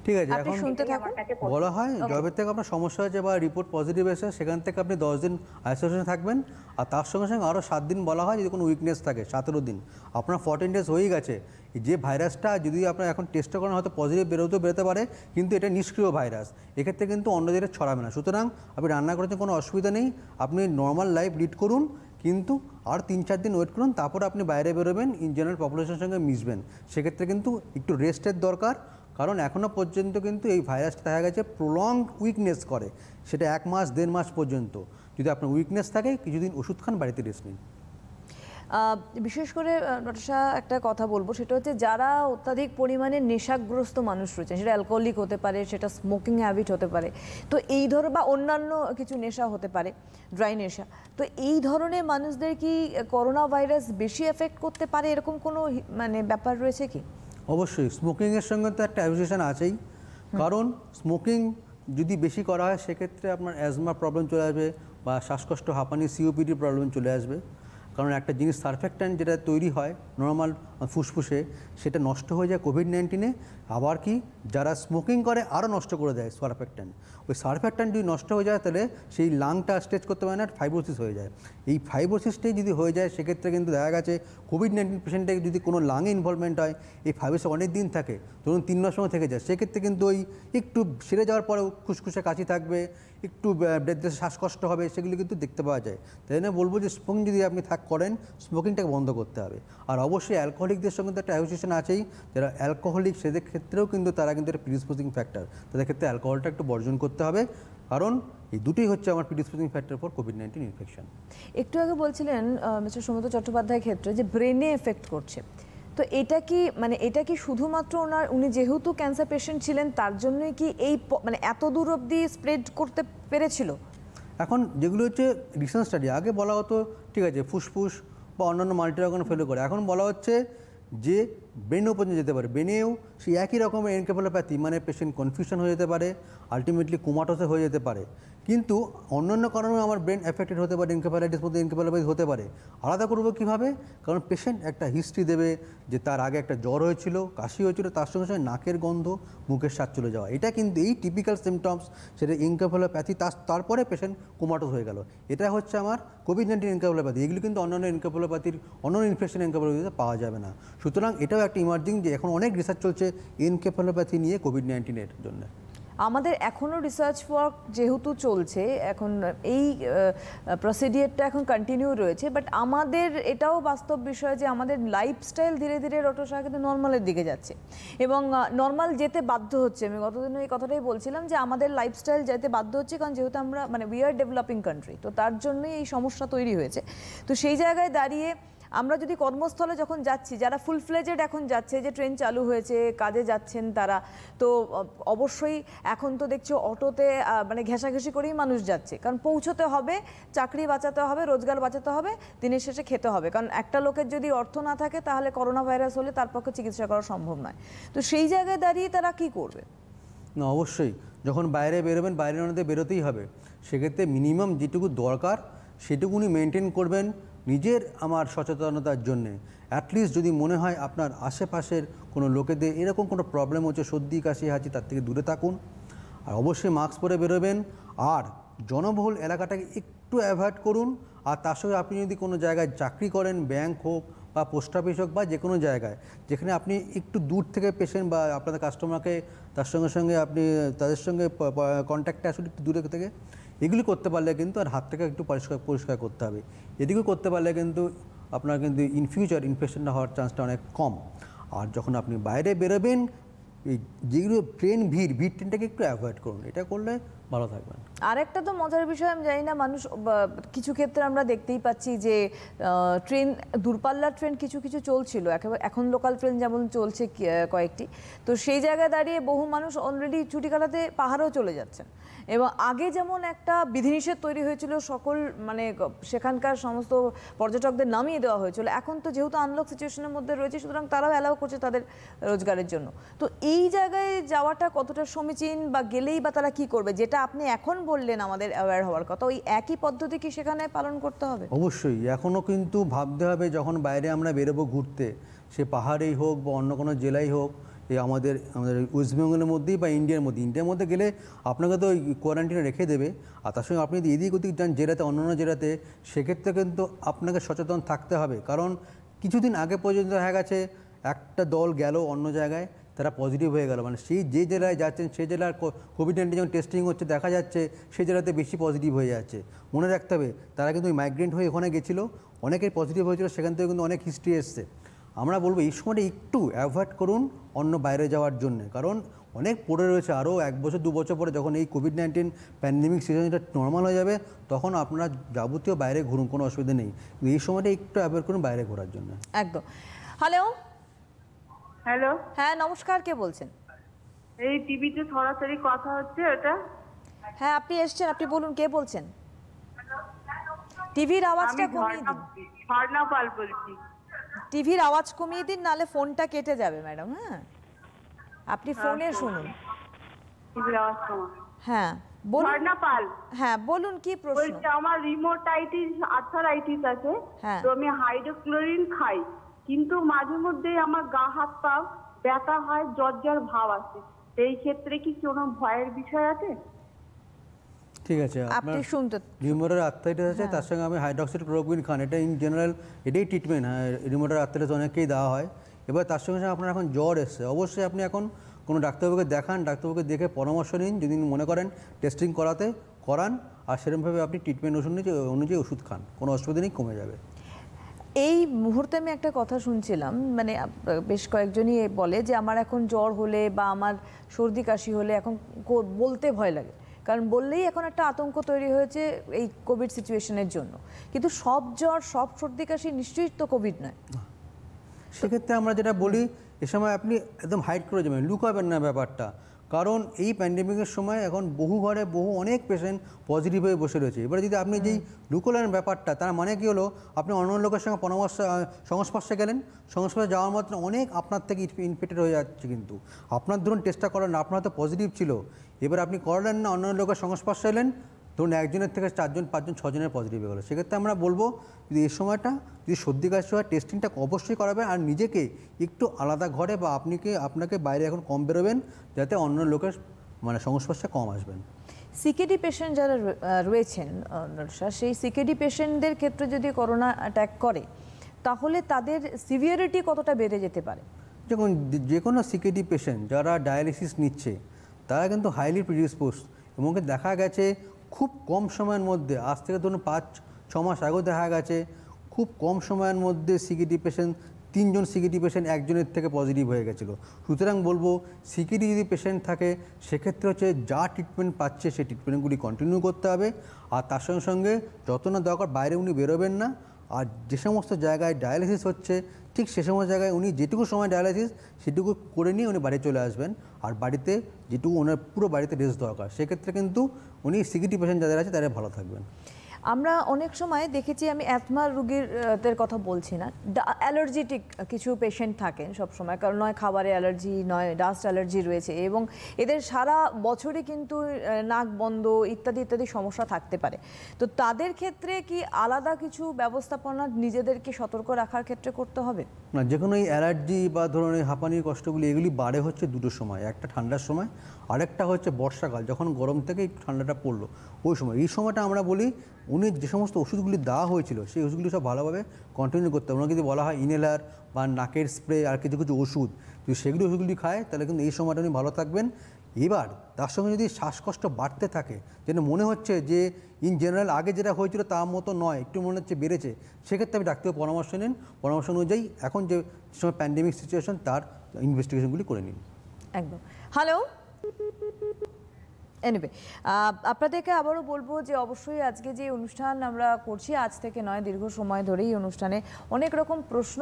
ঠিক আছে, এখন বলা হয় জবের থেকে আপনার সমস্যা হয়েছে বা রিপোর্ট পজিটিভ এসে সেখান থেকে আপনি 10 দিন আইসোলেশনে থাকবেন, আর তার সঙ্গে সঙ্গে আরও 7 দিন বলা হয় যদি কোনো উইকনেস থাকে, 17 দিন। আপনার 14 ডেজ হয়ে গেছে। যে ভাইরাসটা যদি আপনার এখন টেস্ট করেন হয়তো পজিটিভ বেরোতে পারে, কিন্তু এটা নিষ্ক্রিয় ভাইরাস, এক্ষেত্রে কিন্তু অন্যদের ছড়াবে না। সুতরাং আপনি রান্না করেছেন, কোনো অসুবিধা নেই, আপনি নর্মাল লাইফ লিড করুন, কিন্তু আর 3-4 দিন ওয়েট করুন, তারপর আপনি বাইরে বেরোবেন, ইন জেনারেল পপুলেশনের সঙ্গে মিশবেন। সেক্ষেত্রে কিন্তু একটু রেস্টের দরকার, কারণ এখনও পর্যন্ত কিন্তু এই ভাইরাসটা দেখা গেছে প্রলংড উইকনেস করে, সেটা 1 মাস 1.5 মাস পর্যন্ত। যদি আপনার উইকনেস থাকে, কিছুদিন ওষুধ খান, বাড়িতে রেস্ট নিন। বিশেষ করে নটাশা একটা কথা বলবো, সেটা হচ্ছে যারা অত্যাধিক পরিমাণে নেশাগ্রস্ত মানুষ রয়েছে, সেটা অ্যালকোহলিক হতে পারে, সেটা স্মোকিং হ্যাবিট হতে পারে, তো এই ধরনের বা অন্যান্য কিছু নেশা হতে পারে, ড্রাই নেশা, তো এই ধরনের মানুষদের কি করোনা ভাইরাস বেশি এফেক্ট করতে পারে, এরকম কোনো মানে ব্যাপার রয়েছে কি? অবশ্যই স্মোকিংয়ের সঙ্গে তো একটা অ্যাসোসিয়েশন আছেই, কারণ স্মোকিং যদি বেশি করা হয় সেক্ষেত্রে আপনার অ্যাজমা প্রবলেম চলে আসবে, বা শ্বাসকষ্ট, হাঁপানি, সিওপিডি প্রবলেম চলে আসবে। কারণ একটা জিনিস সারফেক্ট্যান্ট যেটা তৈরি হয় নর্মাল ফুসফুসে, সেটা নষ্ট হয়ে যায় কোভিড-19-এ। আবার কি যারা স্মোকিং করে আরও নষ্ট করে দেয় সারফেক্ট্যান্ট। ওই সারফেক্ট্যান্ট যদি নষ্ট হয়ে যায় তাহলে সেই লাংটা স্ট্রেচ করতে পারে না, ফাইব্রোসিস হয়ে যায়। এই ফাইব্রোসিসটাই যদি হয়ে যায় সেক্ষেত্রে কিন্তু দেখা গেছে কোভিড-19 পেশেন্টের যদি কোনো লাংয়ে ইনভলভমেন্ট হয়, এই ফাইব্রোসিস অনেক দিন থাকে, ধরুন 3 মাস সময় থেকে যায়, সেক্ষেত্রে কিন্তু ওই একটু সেরে যাওয়ার পরেও খুসখুসে কাশি থাকবে, একটু শ্বাসকষ্ট হবে, সেগুলি কিন্তু দেখতে পাওয়া যায়। তাই জন্য বলবো যে স্মোকিং যদি আপনি করেন, স্মোকিংটাকে বন্ধ করতে হবে। আর অবশ্যই অ্যালকোহলিকদের সঙ্গে তো একটা অ্যাসোসিয়েশন আছেই, যারা অ্যালকোহলিক সেদের ক্ষেত্রেও কিন্তু তারা কিন্তু একটা প্রিডিসপোজিং ফ্যাক্টর, তাদের ক্ষেত্রে অ্যালকোহলটা একটু বর্জন করতে হবে, কারণ এই দুটোই হচ্ছে আমার predisposing factor for COVID-19 infection. একটু আগে বলছিলেন মিস্টার সৌমিত্র চট্টোপাধ্যায়ের ক্ষেত্রে যে ব্রেনে এফেক্ট করছে, তো এটা কি শুধুমাত্র উনি যেহেতু ক্যান্সার পেশেন্ট ছিলেন তার জন্যই কি এই মানে এত দূর অবধি স্প্রেড করতে পেরেছিল? এখন যেগুলো হচ্ছে রিসেন্ট স্টাডি, আগে বলা হতো ঠিক আছে ফুসফুস বা অন্যান্য মাল্টি অর্গান ফেলে করে, এখন বলা হচ্ছে যে ব্রেনেও পর্যন্ত যেতে পারে। ব্রেনেও সেই একই রকমের এনকেফালোপ্যাথি, মানে পেশেন্ট কনফিউশন হয়ে যেতে পারে, আলটিমেটলি কোমাটোসে হয়ে যেতে পারে, কিন্তু অন্যান্য কারণে আমার ব্রেন এফেক্টেড হতে পারে, এনকেফালাইটিস মধ্যে এনকেফালোপ্যাথি হতে পারে। আলাদা করবো কীভাবে? কারণ পেশেন্ট একটা হিস্ট্রি দেবে যে তার আগে একটা জ্বর হয়েছিল, কাশি হয়েছিল, তার সঙ্গে সঙ্গে নাকের গন্ধ, মুখের স্বাদ চলে যাওয়া, এটা কিন্তু এই টিপিক্যাল সিমটমস, সেটা এনকেফালোপ্যাথি, তারপরে পেশেন্ট কোমাটোস হয়ে গেল, এটা হচ্ছে আমার কোভিড-19 এনকেফালোপ্যাথি। এগুলো কিন্তু অন্যান্য এনকেফালোপ্যাথির, অন্যান্য ইনফেকশন এনকেফালোপ্যাথিতে পাওয়া যাবে না। সুতরাং এটাও একটা ইমার্জিং, যে এখন অনেক রিসার্চ চলছে এনকেফালোপ্যাথি নিয়ে কোভিড-19-এর জন্য। আমাদের এখনও রিসার্চ ওয়ার্ক যেহেতু চলছে, এখন এই প্রসিডিওরটা এখন কন্টিনিউ রয়েছে, বাট আমাদের এটাও বাস্তব বিষয় যে আমাদের লাইফস্টাইল ধীরে ধীরে রটোসা কিন্তু নর্মালের দিকে যাচ্ছে, এবং নর্মাল যেতে বাধ্য হচ্ছে। আমি গতদিন এই কথাটাই বলছিলাম যে আমাদের লাইফস্টাইল যেতে বাধ্য হচ্ছে, কারণ যেহেতু আমরা মানে উই আর ডেভেলপিং কান্ট্রি, তো তার জন্যই এই সমস্যা তৈরি হয়েছে। তো সেই জায়গায় দাঁড়িয়ে আমরা যদি কর্মস্থলে যখন যাচ্ছি, যারা ফুল ফ্লেজেড এখন যাচ্ছে, যে ট্রেন চালু হয়েছে, কাজে যাচ্ছেন তারা, তো অবশ্যই এখন তো দেখছি অটোতে মানে ঘেঁষাঘেঁষি করেই মানুষ যাচ্ছে, কারণ পৌঁছতে হবে, চাকরি বাঁচাতে হবে, রোজগার বাঁচাতে হবে, দিনের শেষে খেতে হবে। কারণ একটা লোকের যদি অর্থ না থাকে তাহলে করোনা ভাইরাস হলে তার পক্ষে চিকিৎসা করা সম্ভব নয়। তো সেই জায়গায় দাঁড়িয়ে তারা কি করবে? না, অবশ্যই যখন বাইরে বেরোবেন, বাইরে ওনাদের বেরোতেই হবে, সেক্ষেত্রে মিনিমাম যেটুকু দরকার সেটুকুনি মেনটেন করবেন নিজের আমার সচেতনতার জন্যে। অ্যাটলিস্ট যদি মনে হয় আপনার আশেপাশের কোনো লোকেদের এরকম কোনো প্রবলেম হচ্ছে, সর্দি কাশি হাঁচি, তার থেকে দূরে থাকুন, আর অবশ্যই মাস্ক পরে বেরোবেন। আর জনবহুল এলাকাটাকে একটু অ্যাভয়েড করুন। আর তার সঙ্গে আপনি যদি কোনো জায়গায় চাকরি করেন, ব্যাংক হোক বা পোস্ট অফিস হোক বা যে কোনো জায়গায় যেখানে আপনি একটু দূর থেকে পেশেন্ট বা আপনাদের কাস্টমারকে তার সঙ্গে সঙ্গে আপনি তাদের সঙ্গে কন্ট্যাক্টে আসলে একটু দূরে থেকে এগুলি করতে পারলে কিন্তু আর হাতটাকে একটু পরিষ্কার করতে হবে, এদিকেও করতে পারলে কিন্তু আপনার কিন্তু ইন ফিউচার ইনফেকশনটা হওয়ার চান্সটা অনেক কম। আর যখন আপনি বাইরে বেরোবেন এই যেগুলো ট্রেনটাকে একটু অ্যাভয়েড করুন, এটা করলে ভালো থাকবেন। আরেকটা তো মজার বিষয়, আমি জানি না মানুষ কিছু ক্ষেত্রে আমরা দেখতেই পাচ্ছি যে ট্রেন, দূরপাল্লার ট্রেন কিছু কিছু চলছিল, একেবারে এখন লোকাল ট্রেন যেমন চলছে কয়েকটি, তো সেই জায়গায় দাঁড়িয়ে বহু মানুষ অলরেডি ছুটি কাটাতে পাহাড়েও চলে যাচ্ছেন। এবং আগে যেমন একটা বিধিনিষেধ তৈরি হয়েছিল, সকল মানে সেখানকার সমস্ত পর্যটকদের নামিয়ে দেওয়া হয়েছিল, এখন তো যেহেতু আনলক সিচুয়েশনের মধ্যে রয়েছে সুতরাং তারাও অ্যালাউ করছে তাদের রোজগারের জন্য। তো এই জায়গায় যাওয়াটা কতটা সমীচীন, বা গেলেই বা তারা কি করবে, যেটা আপনি এখন বললেন আমাদের অ্যাওয়্যার হওয়ার কথা, ওই একই পদ্ধতি কি সেখানে পালন করতে হবে? অবশ্যই এখনও কিন্তু ভাবতে হবে যখন বাইরে আমরা বেরোবো ঘুরতে, সে পাহাড়েই হোক বা অন্য কোনো জেলায় হোক, এই আমাদের ওয়েস্ট বেঙ্গলের মধ্যেই বা ইন্ডিয়ার মধ্যে গেলে আপনাকে তো ওই কোয়ারেন্টাইনে রেখে দেবে। আর তার সঙ্গে আপনি যদি এদিক ওদিক যান জেলাতে, অন্যান্য জেলাতে, সেক্ষেত্রে কিন্তু আপনাকে সচেতন থাকতে হবে। কারণ কিছুদিন আগে পর্যন্ত দেখা গেছে একটা দল গেল অন্য জায়গায়, তারা পজিটিভ হয়ে গেল, মানে সেই যে জেলায় যাচ্ছেন সেই জেলার কোভিড-19 যখন টেস্টিং হচ্ছে দেখা যাচ্ছে সেই জেলাতে বেশি পজিটিভ হয়ে যাচ্ছে। মনে রাখতে হবে তারা কিন্তু মাইগ্রেন্ট হয়ে ওখানে গেছিলো, অনেকের পজিটিভ হয়েছিল, সেখান থেকে কিন্তু অনেক হিস্ট্রি এসছে। আমরা বলবো এই সময়টা একটু অ্যাভয়েড করুন অন্য বাইরে যাওয়ার জন্য, কারণ অনেক পড়ে রয়েছে। আরও 1 বছর 2 বছর পরে যখন এই কোভিড-19 প্যান্ডেমিক সিজনটা নর্মাল হয়ে যাবে তখন আপনারা যাবতীয় বাইরে ঘুরুন, কোনো অসুবিধা নেই, কিন্তু এই সময়টা একটু অ্যাভয়েড করুন বাইরে ঘোরার জন্য। একদম। হ্যালো হ্যালো, হ্যাঁ নমস্কার, কে বলছেন? এই টিভিতে সরাসরি কথা হচ্ছে এটা? হ্যাঁ আপনি এসছেন, আপনি বলুন কে বলছেন? টিভির আওয়াজটা কমিয়ে দিন। ঝর্ণা পাল বলছি। টিভির আওয়াজ কমিয়ে দিন, নালে ফোনটা কেটে যাবে ম্যাডাম। হ্যাঁ আপনি ফোনে শুনুন। টিভির আওয়াজ কমা। হ্যাঁ বলুন। ঝর্ণা পাল। হ্যাঁ বলুন, কি প্রশ্ন? বলছি আমার রিমোটাইটিস আর্থারাইটিস আছে, হ্যাঁ। তো আমি হাইড্রোক্লোরিন খাই, কিন্তু মাঝে মধ্যেই আমার গা হাত পা ব্যথা হয়, জ্বর ভাব আসে। এই ক্ষেত্রে কি কোনো ভয়ের বিষয় আছে? ঠিক আছে, আপনি শুনতে রিউমাটয়েড আর্থ্রাইটিস আছে, তার সঙ্গে আমি হাইড্রক্সিক্লোরোকুইন খান, এটা ইন জেনারেল এটাই ট্রিটমেন্ট। হ্যাঁ, রিউমাটয়েড আর্থ্রাইটিস অনেককেই দেওয়া হয়। এবার তার সঙ্গে সঙ্গে আপনার এখন জ্বর এসছে, অবশ্যই আপনি এখন কোনো ডাক্তারবাবুকে দেখান, ডাক্তারবাবুকে দেখে পরামর্শ নিন, যদি মনে করেন টেস্টিং করান, আর সেরকমভাবে আপনি ট্রিটমেন্ট অনুযায়ী ওষুধ খান, কোনো অসুবিধা নেই, কমে যাবে। এই মুহূর্তে আমি একটা কথা শুনছিলাম, মানে বেশ কয়েকজনই বলে যে আমার এখন জ্বর হলে বা আমার সর্দি কাশি হলে এখন বলতে ভয় লাগে, কারণ বললেই এখন একটা আতঙ্ক তৈরি হয়েছে এই কোভিড সিচুয়েশনের জন্য। কিন্তু সব জ্বর, সব সর্দি কাশি নিশ্চয়ই তো কোভিড নয়। সেক্ষেত্রে আমরা যেটা বলি, এ সময় আপনি একদম হাইড করে যাবেন, লুকাবেন না ব্যাপারটা, কারণ এই প্যান্ডেমিকের সময় এখন বহু ঘরে অনেক পেশেন্ট পজিটিভ হয়ে বসে রয়েছে। এবারে যদি আপনি যেই লুকোলেন ব্যাপারটা, তার মানে কি হলো, আপনি অন্য লোকের সঙ্গে সংস্পর্শে গেলেন, সংস্পর্শে যাওয়ার মাত্র অনেক আপনার থেকে ইনফেক্টেড হয়ে যাচ্ছে। কিন্তু আপনার ধরুন টেস্টটা করেন, আপনার তো পজিটিভ ছিল, এবার আপনি করলেন না, অন্য লোকের সংস্পর্শে এলেন, ধরুন একজনের থেকে 4জন 5জন 6জনের পজিটিভ হয়ে গেলো। সেক্ষেত্রে আমরা বলবো যদি এই সময়টা যদি সর্দি কাশি হয় টেস্টিংটা অবশ্যই করাবেন, আর নিজেকে একটু আলাদা ঘরে বা আপনাকে বাইরে এখন কম বেরোবেন, যাতে অন্য লোকের মানে সংস্পর্শে কম আসবেন। সিকেডি পেশেন্ট যারা রয়েছেন সেই সিকেডি পেশেন্টদের ক্ষেত্রে যদি করোনা অ্যাটাক করে তাহলে তাদের সিভিয়ারিটি কতটা বেড়ে যেতে পারে? দেখুন, যে কোনো সিকেডি পেশেন্ট যারা ডায়ালিসিস নিচ্ছে তারা কিন্তু হাইলি প্রিডিসপোজ, এবং দেখা গেছে খুব কম সময়ের মধ্যে, আজ থেকে ধরুন 5-6 মাস আগেও দেখা গেছে খুব কম সময়ের মধ্যে সিকেডি পেশেন্ট 3জন সিকেডি পেশেন্ট একজনের থেকে পজিটিভ হয়ে গেছিলো। সুতরাং বলবো সিকেডি যদি পেশেন্ট থাকে সেক্ষেত্রে হচ্ছে যা ট্রিটমেন্ট পাচ্ছে সেই ট্রিটমেন্টগুলি কন্টিনিউ করতে হবে, আর তার সঙ্গে সঙ্গে যত না দরকার বাইরে উনি বেরোবেন না। আর যে সমস্ত জায়গায় ডায়ালিসিস হচ্ছে ঠিক সে সমস্ত জায়গায় উনি যেটুকু সময় ডায়ালিসিস সেটুকু করে নিয়ে উনি বাড়ি চলে আসবেন, আর বাড়িতে যেটুকু ওনার পুরো বাড়িতে রেস্ট দরকার, সেক্ষেত্রে কিন্তু উনি সিকেডি পেশেন্ট যাদের আছে তারা ভালো থাকবেন। আমরা অনেক সময় দেখেছি, আমি অ্যাথমার রোগীদের কথা বলছি না, অ্যালার্জিটিক কিছু পেশেন্ট থাকেন সবসময়, কারণ নয় খাবারে অ্যালার্জি, নয় ডাস্ট অ্যালার্জি রয়েছে, এবং এদের সারা বছরই কিন্তু নাক বন্ধ ইত্যাদি ইত্যাদি সমস্যা থাকতে পারে। তো তাদের ক্ষেত্রে কি আলাদা কিছু ব্যবস্থাপনা নিজেদেরকে সতর্ক রাখার ক্ষেত্রে করতে হবে? না, যে কোনো এই অ্যালার্জি বা ধরুন এই হাঁপানির কষ্টগুলি এগুলি বাড়ে হচ্ছে দুটো সময়, একটা ঠান্ডার সময় আরেকটা হচ্ছে বর্ষাকাল, যখন গরম থেকে একটু ঠান্ডাটা পড়লো ওই সময়, এই সময়টা আমরা বলি উনি যে সমস্ত ওষুধগুলি দেওয়া হয়েছিল সেই ওষুধগুলি সব ভালোভাবে কন্টিনিউ করতে হবে। ওনাকে যদি বলা হয় ইনহেলার বা নাকের স্প্রে আর কিছু কিছু ওষুধ, যদি সেগুলি ওষুধগুলি খায় তাহলে কিন্তু এই সময়টা উনি ভালো থাকবেন। এবার তার সঙ্গে যদি শ্বাসকষ্ট বাড়তে থাকে, যেন মনে হচ্ছে যে ইন জেনারেল আগে যেটা হয়েছিল তার মতো নয়, একটু মনে হচ্ছে বেড়েছে, সেক্ষেত্রে আপনি ডাক্তারের পরামর্শ নিন, পরামর্শ অনুযায়ী এখন যে সময় প্যান্ডেমিক সিচুয়েশন তার ইনভেস্টিগেশনগুলি করে নিন। একদম। হ্যালো, এনিওয়ে আপনাদেরকে আবারও বলবো যে অবশ্যই আজকে যে অনুষ্ঠান আমরা করছি আজ থেকে নয়, দীর্ঘ সময় ধরেই অনুষ্ঠানে অনেক রকম প্রশ্ন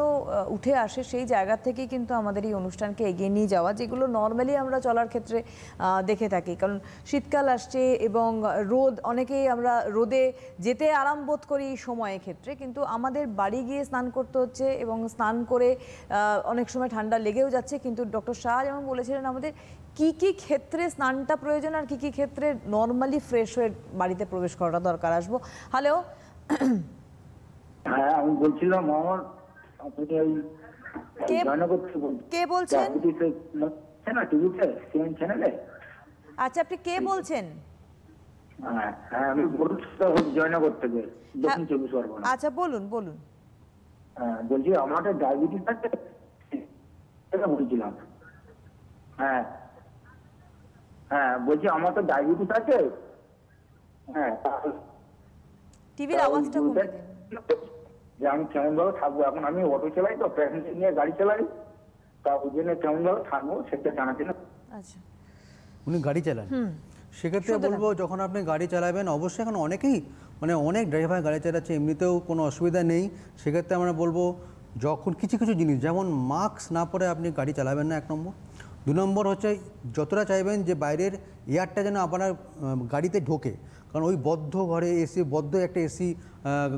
উঠে আসে, সেই জায়গা থেকেই কিন্তু আমাদের এই অনুষ্ঠানকে এগিয়ে নিয়ে যাওয়া, যেগুলো নর্মালি আমরা চলার ক্ষেত্রে দেখে থাকি। কারণ শীতকাল আসছে এবং রোদ, অনেকেই আমরা রোদে যেতে আরাম বোধ করি এই সময়ের ক্ষেত্রে, কিন্তু আমাদের বাড়ি গিয়ে স্নান করতে হচ্ছে এবং স্নান করে অনেক সময় ঠান্ডা লেগেও যাচ্ছে। কিন্তু ডক্টর শাহ যেমন বলেছিলেন আমাদের কি কি ক্ষেত্রে স্নানটা প্রয়োজন আর কি কি ক্ষেত্রে নর্মালি ফ্রেশ হয়ে বাড়িতে প্রবেশ করাটা দরকার। আসবো। হ্যালো, হ্যাঁ আমি বলছিলাম আমার কে বলছেন? চ্যানেলে। আচ্ছা, আপনি কে বলছেন? হ্যাঁ আমি জয়নগর থেকে, দক্ষিণ চব্বিশ পরগনা। আচ্ছা বলুন বলুন। হ্যাঁ বলছি আমার ডায়াবেটিস আছে, বলছিলাম। হ্যাঁ হ্যাঁ বলছি আমার তো ডায়াবেটিস আছে। হ্যাঁ টিভির আওয়াজটা কমিয়ে দিন। যে আমি কেমন ভাবে থাকবো, এখন আমি অটো চালাই তো, প্যাসেঞ্জার নিয়ে গাড়ি চালাই, তা ওই জন্য কেমন ভাবে থাকবো সেটা জানার জন্য। আচ্ছা, উনি গাড়ি চালান, সেক্ষেত্রে বলবো যখন আপনি গাড়ি চালাবেন, অবশ্যই এখন অনেকেই অনেক ড্রাইভার গাড়ি চালাচ্ছে, এমনিতেও কোনো অসুবিধা নেই। সেক্ষেত্রে আমরা বলবো যখন কিছু কিছু জিনিস, যেমন মাস্ক না পরে আপনি গাড়ি চালাবেন না, 1 নম্বর। 2 নম্বর হচ্ছে যতটা চাইবেন যে বাইরের এয়ারটা যেন আপনার গাড়িতে ঢোকে, কারণ ওই বদ্ধ ঘরে এসি, বদ্ধ একটা এসি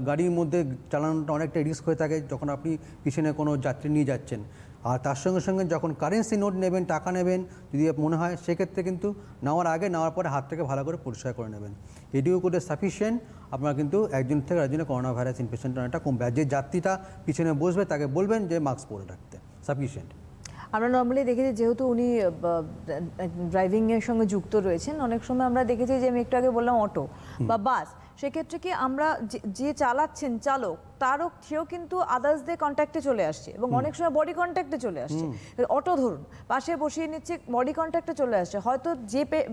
গাড়ির মধ্যে চালানোটা অনেকটা রিস্ক হয়ে থাকে যখন আপনি পিছনে কোনো যাত্রী নিয়ে যাচ্ছেন। আর তার সঙ্গে সঙ্গে যখন কারেন্সি নোট নেবেন, টাকা নেবেন, যদি মনে হয় সেক্ষেত্রে কিন্তু নেওয়ার আগে নেওয়ার পরে হাতটাকে ভালো করে পরিষ্কার করে নেবেন। এটিও করে সাফিসিয়েন্ট, আপনার কিন্তু একজন থেকে আরেকজনে করোনা ভাইরাস ইনফেকশন অনেকটা কমবে। আর যে যাত্রীটা পিছনে বসবে তাকে বলবেন যে মাস্ক পরে রাখতে, সাফিসিয়েন্ট। আমরা নর্মালি দেখেছি যেহেতু উনি ড্রাইভিংয়ের সঙ্গে যুক্ত রয়েছেন, অনেক সময় আমরা দেখেছি যে আমি একটু আগে বললাম অটো বা বাস, সেক্ষেত্রে কি আমরা যে চালাচ্ছেন চালক তারও সেও কিন্তু আদার্সদের কন্ট্যাক্টে চলে আসছে এবং অনেক সময় বডি কন্ট্যাক্টে চলে আসছে। অটো ধরুন পাশে বসিয়ে নিচ্ছে, বডি কন্ট্যাক্টে চলে আসছে, হয়তো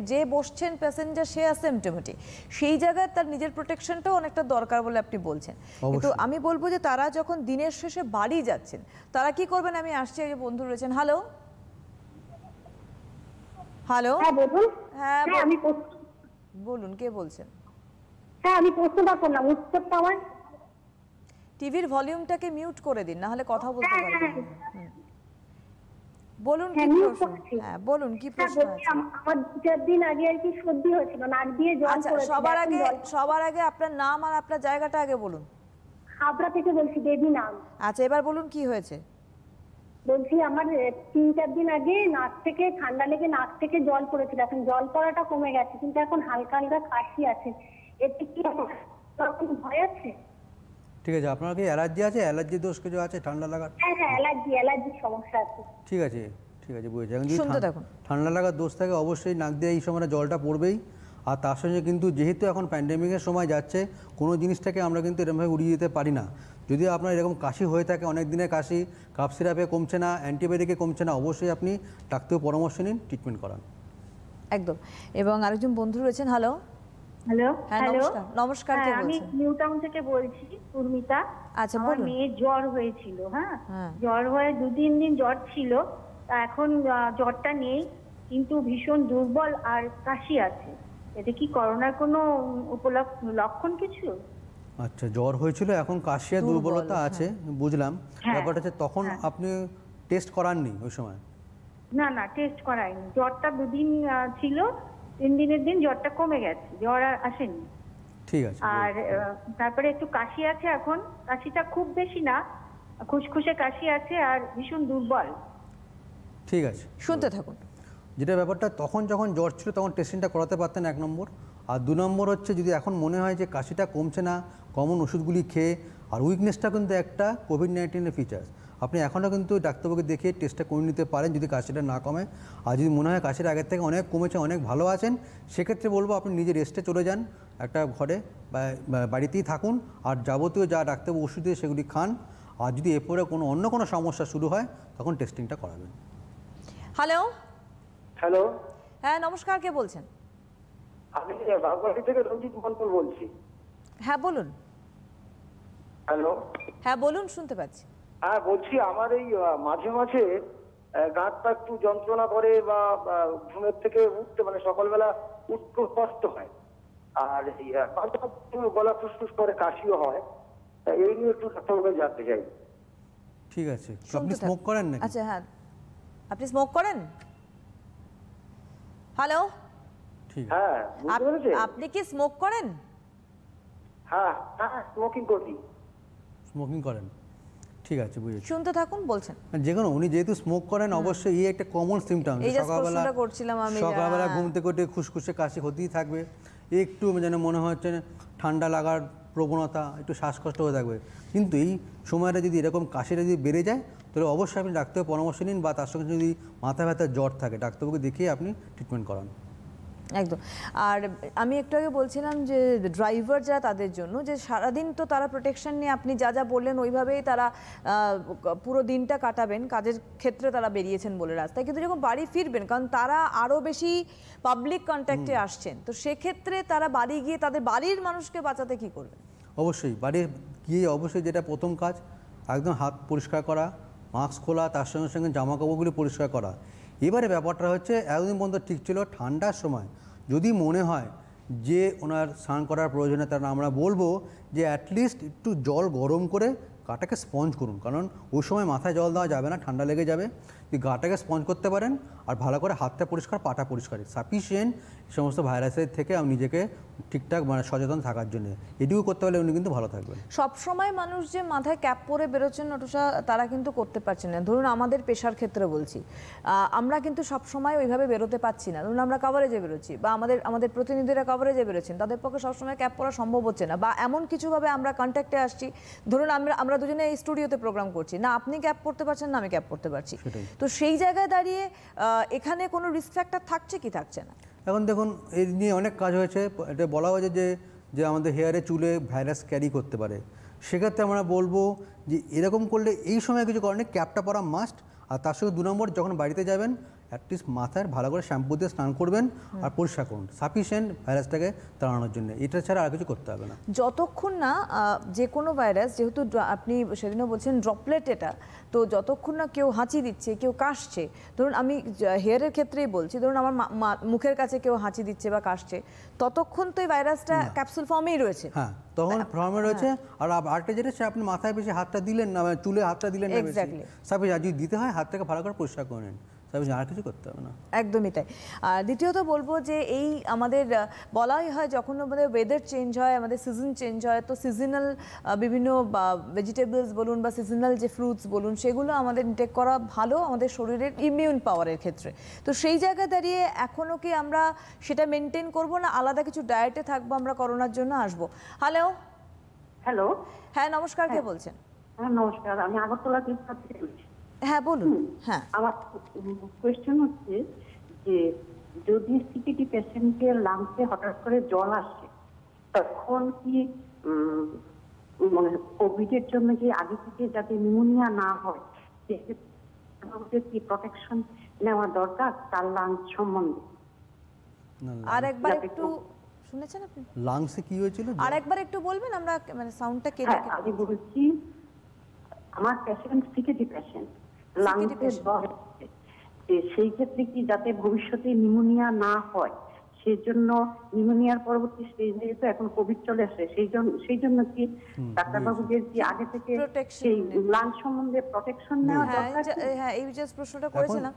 যে বসছেন প্যাসেঞ্জার সে অ্যাসিম্পটোমেটিক, সেই জায়গায় তার নিজের প্রোটেকশনটাও অনেকটা দরকার বলে আপনি বলছেন। কিন্তু আমি বলবো যে তারা যখন দিনের শেষে বাড়ি যাচ্ছেন তারা কি করবেন। আমি আসছি, যে বন্ধু রয়েছেন। হ্যালো হ্যালো, হ্যাঁ আমি বলুন, কে বলছেন? হ্যাঁ আমি প্রশ্নটা করলাম, উত্তরটা আমার। টিভির ভলিউমটাকে মিউট করে দিন, না হলে কথা বলতে পারবেন। বলুন কি প্রশ্ন? হ্যাঁ বলুন কি প্রশ্ন আছে? আমার 2-4 দিন আগে আর কি সর্দি হয়েছিল, নাক দিয়ে জল পড়েছিল। সবার আগে আপনার নাম আর আপনার জায়গাটা আগে বলুন। হাবড়া থেকে বলছি, দেবী নাম। আচ্ছা এবার বলুন কি হয়েছে। বলছি আমার 3-4 দিন আগে নাক থেকে ঠান্ডা লেগে নাক থেকে জল পড়েছিল, এখন জল পড়াটা কমে গেছে, কিন্তু এখন হালকা হালকা কাশি আছে। এতে কি কোনো ভয় আছে? ঠিক আছে, আপনার কি অ্যালার্জি আছে? অ্যালার্জি দোষ কিছু আছে ঠান্ডা লাগার? হ্যাঁ হ্যাঁ অ্যালার্জির সমস্যা আছে। ঠিক আছে বুঝেছি। এখন যদি ঠান্ডা লাগার দোষ থাকে অবশ্যই নাক দিয়ে এই সময়টা জলটা পড়বেই। আর তার সঙ্গে কিন্তু যেহেতু এখন প্যান্ডেমিকের সময় যাচ্ছে, কোনো জিনিসটাকে আমরা কিন্তু এরকমভাবে উড়িয়ে দিতে পারি না। যদি আপনার এরকম কাশি হয়ে থাকে, অনেক দিনের কাশি, কাপ সিরাপে কমছে না, অ্যান্টিবায়োটিকে কমছে না, অবশ্যই আপনি ডাক্তারের পরামর্শ নিন, ট্রিটমেন্ট করান। একদম। এবং আরেকজন বন্ধু রয়েছেন। হ্যালো হ্যালো হ্যালো, নমস্কার, কে বলছেন? আমি নিউ টাউন থেকে বলছি, উর্মিতা। আচ্ছা আমার মেয়ের জ্বর হয়েছিল, হ্যাঁ জ্বর হয়ে 2-3 দিন জ্বর ছিল, এখন জ্বরটা নেই কিন্তু ভীষণ দুর্বল আর কাশি আছে। এটা কি করোনার কোনো লক্ষণ কিছু? আচ্ছা, জ্বর হয়েছিল, এখন কাশি আর দুর্বলতা আছে, বুঝলাম। ব্যাপারটা হচ্ছে তখন আপনি টেস্ট করাননি ওই সময়? না টেস্ট করাইনি, জ্বরটা 2 দিন ছিল, 3 দিনের দিন জ্বরটা কমে গেছে, জ্বর আর আসেনি। ঠিক আছে। আর তারপরে একটু কাশি আছে, এখন কাশিটা খুব বেশি না, খুশখুশে কাশি আছে আর ভীষণ দুর্বল। ঠিক আছে, শুনতে থাকুন। যেটা ব্যাপারটা, তখন যখন জ্বর ছিল তখন টেস্টিংটা করাতে পারতেন, 1 নম্বর। আর 2 নম্বর হচ্ছে যদি এখন মনে হয় যে কাশিটা কমছে না, কমন ওষুধগুলি খেয়ে, আর উইকনেসটা কিন্তু একটা কোভিড-19-এর ফিচার্স। আপনি এখনও কিন্তু ডাক্তারবাবুকে দেখে টেস্টটা করে নিতে পারেন যদি কাশিটা না কমে। আর যদি মনে হয় কাশিটা আগের থেকে অনেক কমেছে, অনেক ভালো আছেন, সেক্ষেত্রে বলবো আপনি নিজে রেস্টে চলে যান একটা ঘরে বা বাড়িতেই থাকুন, আর যাবতীয় যা ডাক্তারবাবু ওষুধ দিয়ে সেগুলি খান। আর যদি এরপরে অন্য কোনো সমস্যা শুরু হয় তখন টেস্টিংটা করাবেন। হ্যালো। হ্যালো, হ্যাঁ নমস্কার, কে বলছেন? আমি বাগুয়াটি থেকে রঞ্জিত মন্ডল বলছি। হ্যাঁ বলুন। হ্যালো, হ্যাঁ বলুন, শুনতে পাচ্ছি। হ্যাঁ বলছি, আমার এই মাঝে মাঝে গাঁটটা একটু যন্ত্রণা করে বা ঘুমের থেকে উঠতে মানে সকালবেলা উঠতে কষ্ট হয়, আর গলা ফুসফুস করে কাশিও হয়, এই নিয়ে একটু ডাক্তারবাবুকে জানতে চাই। ঠিক আছে, আপনি স্মোক করেন নাকি? আচ্ছা হ্যাঁ, আপনি স্মোক করেন? হ্যালো, ঠিক হ্যাঁ বুঝতে পেরেছেন? আপনি কি স্মোক করেন? হ্যাঁ হ্যাঁ স্মোকিং করি। স্মোকিং করেন, ঠিক আছে বুঝেছি। শুনতে থাকুন, বলছেন। যে কোনো উনি যেহেতু স্মোক করেন অবশ্যই এই একটা কমন সিমটম। সকালবেলা ঘুম থেকে উঠে খুসখুসে কাশি হতেই থাকবে, একটু যেন মনে হচ্ছে ঠান্ডা লাগার প্রবণতা, একটু শ্বাসকষ্ট হয়ে থাকবে। কিন্তু এই সময়টা যদি এরকম কাশিটা যদি বেড়ে যায় তাহলে অবশ্যই আপনি ডাক্তারের পরামর্শ নিন, বা তার সঙ্গে যদি মাথা ব্যথার জ্বর থাকে ডাক্তারবাবুকে দেখিয়ে আপনি ট্রিটমেন্ট করান। একদম। আর আমি একটু আগে বলছিলাম যে ড্রাইভার যারা তাদের জন্য, যে সারাদিন তো তারা প্রোটেকশন নিয়ে আপনি যা যা বললেন ওইভাবেই তারা পুরো দিনটা কাটাবেন, কাজের ক্ষেত্রে তারা বেরিয়েছেন বলে রাস্তায়, কিন্তু যখন বাড়ি ফিরবেন, কারণ তারা আরও বেশি পাবলিক কন্ট্যাক্টে আসছেন, তো সেক্ষেত্রে তারা বাড়ি গিয়ে তাদের বাড়ির মানুষকে বাঁচাতে কি করবেন? অবশ্যই বাড়ি গিয়ে অবশ্যই যেটা প্রথম কাজ, একদম হাত পরিষ্কার করা, মাস্ক খোলা, তার সঙ্গে সঙ্গে জামা কাপড়গুলি পরিষ্কার করা। এবারে ব্যাপারটা হচ্ছে এতদিন পর্যন্ত ঠিক ছিল, ঠান্ডার সময় যদি মনে হয় যে ওনার স্নান করার প্রয়োজনীয়তা, আমরা বলবো যে অ্যাটলিস্ট একটু জল গরম করে গাটাকে স্পঞ্জ করুন, কারণ ওই সময় মাথায় জল দেওয়া যাবে না, ঠান্ডা লেগে যাবে। যদি গাটাকে স্পঞ্জ করতে পারেন আর ভালো করে হাতটা পরিষ্কার, পাটা পরিষ্কার, সাফিসিয়েন্ট সমস্ত ভাইরাসের থেকে নিজেকে ঠিকঠাক সচেতন থাকার জন্য এটুকু করতে পারলে উনি কিন্তু ভালো থাকবেন। সবসময় মানুষ যে মাথায় ক্যাপ পরে বেরোচ্ছেন নটুসা, তারা কিন্তু করতে পারছেন না। ধরুন আমাদের পেশার ক্ষেত্রে বলছি, আমরা কিন্তু সবসময় ওইভাবে বেরোতে পারছি না। ধরুন আমরা কভারেজে বেরোচ্ছি, বা আমাদের প্রতিনিধিরা কভারেজে বেরোচ্ছেন, তাদের পক্ষে সবসময় ক্যাপ পরা সম্ভব হচ্ছে না, বা এমন কিছুভাবে আমরা কন্ট্যাক্টে আসছি। ধরুন আমরা দুজনে এই স্টুডিওতে প্রোগ্রাম করছি, না আপনি ক্যাপ পরতে পারছেন, না আমি ক্যাপ পরতে পারছি। তো সেই জায়গায় দাঁড়িয়ে এখানে কোনো রিস্ক ফ্যাক্টর থাকছে কি থাকছে না? এখন দেখুন, এই নিয়ে অনেক কাজ হয়েছে, এটা বলা হয়েছে যে আমাদের হেয়ারে চুলে ভাইরাস ক্যারি করতে পারে। সেক্ষেত্রে আমরা বলবো যে এরকম করলে এই সময় কিছু কারণে ক্যাপটা পরা মাস্ট। আর তার সঙ্গে 2 নম্বর, যখন বাড়িতে যাবেন অ্যাটলিস্ট মাথায় ভালো করে শ্যাম্পু দিয়ে স্নান করবেন আর পরিষ্কার করুন, সাফিসিয়েন্ট ভাইরাসটাকে তাড়ানোর জন্য। এটা ছাড়া আর কিছু করতে হবে না। যতক্ষণ না যে কোনো ভাইরাস, যেহেতু আপনি সেদিনও বলছেন ড্রপলেট এটা, তো যতক্ষণ না কেউ হাঁচি দিচ্ছে, কেউ কাশছে, ধরুন আমি হেয়ারের ক্ষেত্রেই বলছি, ধরুন আমার মুখের কাছে কেউ হাঁচি দিচ্ছে বা কাশছে, ততক্ষণ তো এই ভাইরাসটা ক্যাপসুল ফর্মেই রয়েছে। হ্যাঁ, তখন ফর্মে রয়েছে। আর আরেকটা যেটা, সে আপনি মাথায় বেশি হাতটা দিলেন না, চুলে হাতটা দিলেন না, সাফিসিয়েন্ট। যদি দিতে হয় হাতটাকে ভালো করে পরিষ্কার করে নিন, আর কিছু করতে হবে না। একদমই তাই। আর দ্বিতীয়ত বলবো যে এই আমাদের বলাই হয় যখন আমাদের ওয়েদার চেঞ্জ হয়, আমাদের সিজন চেঞ্জ হয়, তো সিজনাল বিভিন্ন ভেজিটেবলস বলুন বা সিজনাল যে ফ্রুটস বলুন, সেগুলো আমাদের ইনটেক করা ভালো আমাদের শরীরের ইমিউন পাওয়ারের ক্ষেত্রে। তো সেই জায়গায় দাঁড়িয়ে এখনও কি আমরা সেটা মেনটেন করব, না আলাদা কিছু ডায়েটে থাকবো আমরা করোনার জন্য আসবো? হ্যালো। হ্যালো, হ্যাঁ নমস্কার, কে বলছেন? হ্যাঁ নমস্কার, আমি আগরতলা থেকে বলছি। হ্যাঁ বলুন। হ্যাঁ, আমার কোয়েশ্চেন হচ্ছে যে যদি সিপিটি পেশেন্টের লাংসে হঠাৎ করে জল আসে, তখন কি মানে কোভিডের জন্য কি আগে থেকে যাতে নিউমোনিয়া না হয় সেক্ষেত্রে কি প্রোটেকশন নেওয়া দরকার তার লাংস সম্বন্ধে? আর একবার একটু শুনেছেন আপনি লাংসে কি হয়েছিল? আর একবার একটু বলবেন, আমরা মানে সাউন্ডটা কেটে কেটে। আমি বলছি আমার পেশেন্ট সিপিটি পেশেন্ট, লাংসে জ্বর হচ্ছে, সেই ক্ষেত্রে কি যাতে ভবিষ্যতে নিউমোনিয়া না হয় সেই জন্য নিউমোনিয়ার পরবর্তী স্টেজে তো এখন কোভিড চলে আসে, সেই জন্য কি ডাক্তারবাবুদের কি আগে থেকে সেই লাংস সম্বন্ধে প্রোটেকশন নেওয়া দরকার? হ্যাঁ, এই যে প্রশ্নটা করেছিলাম,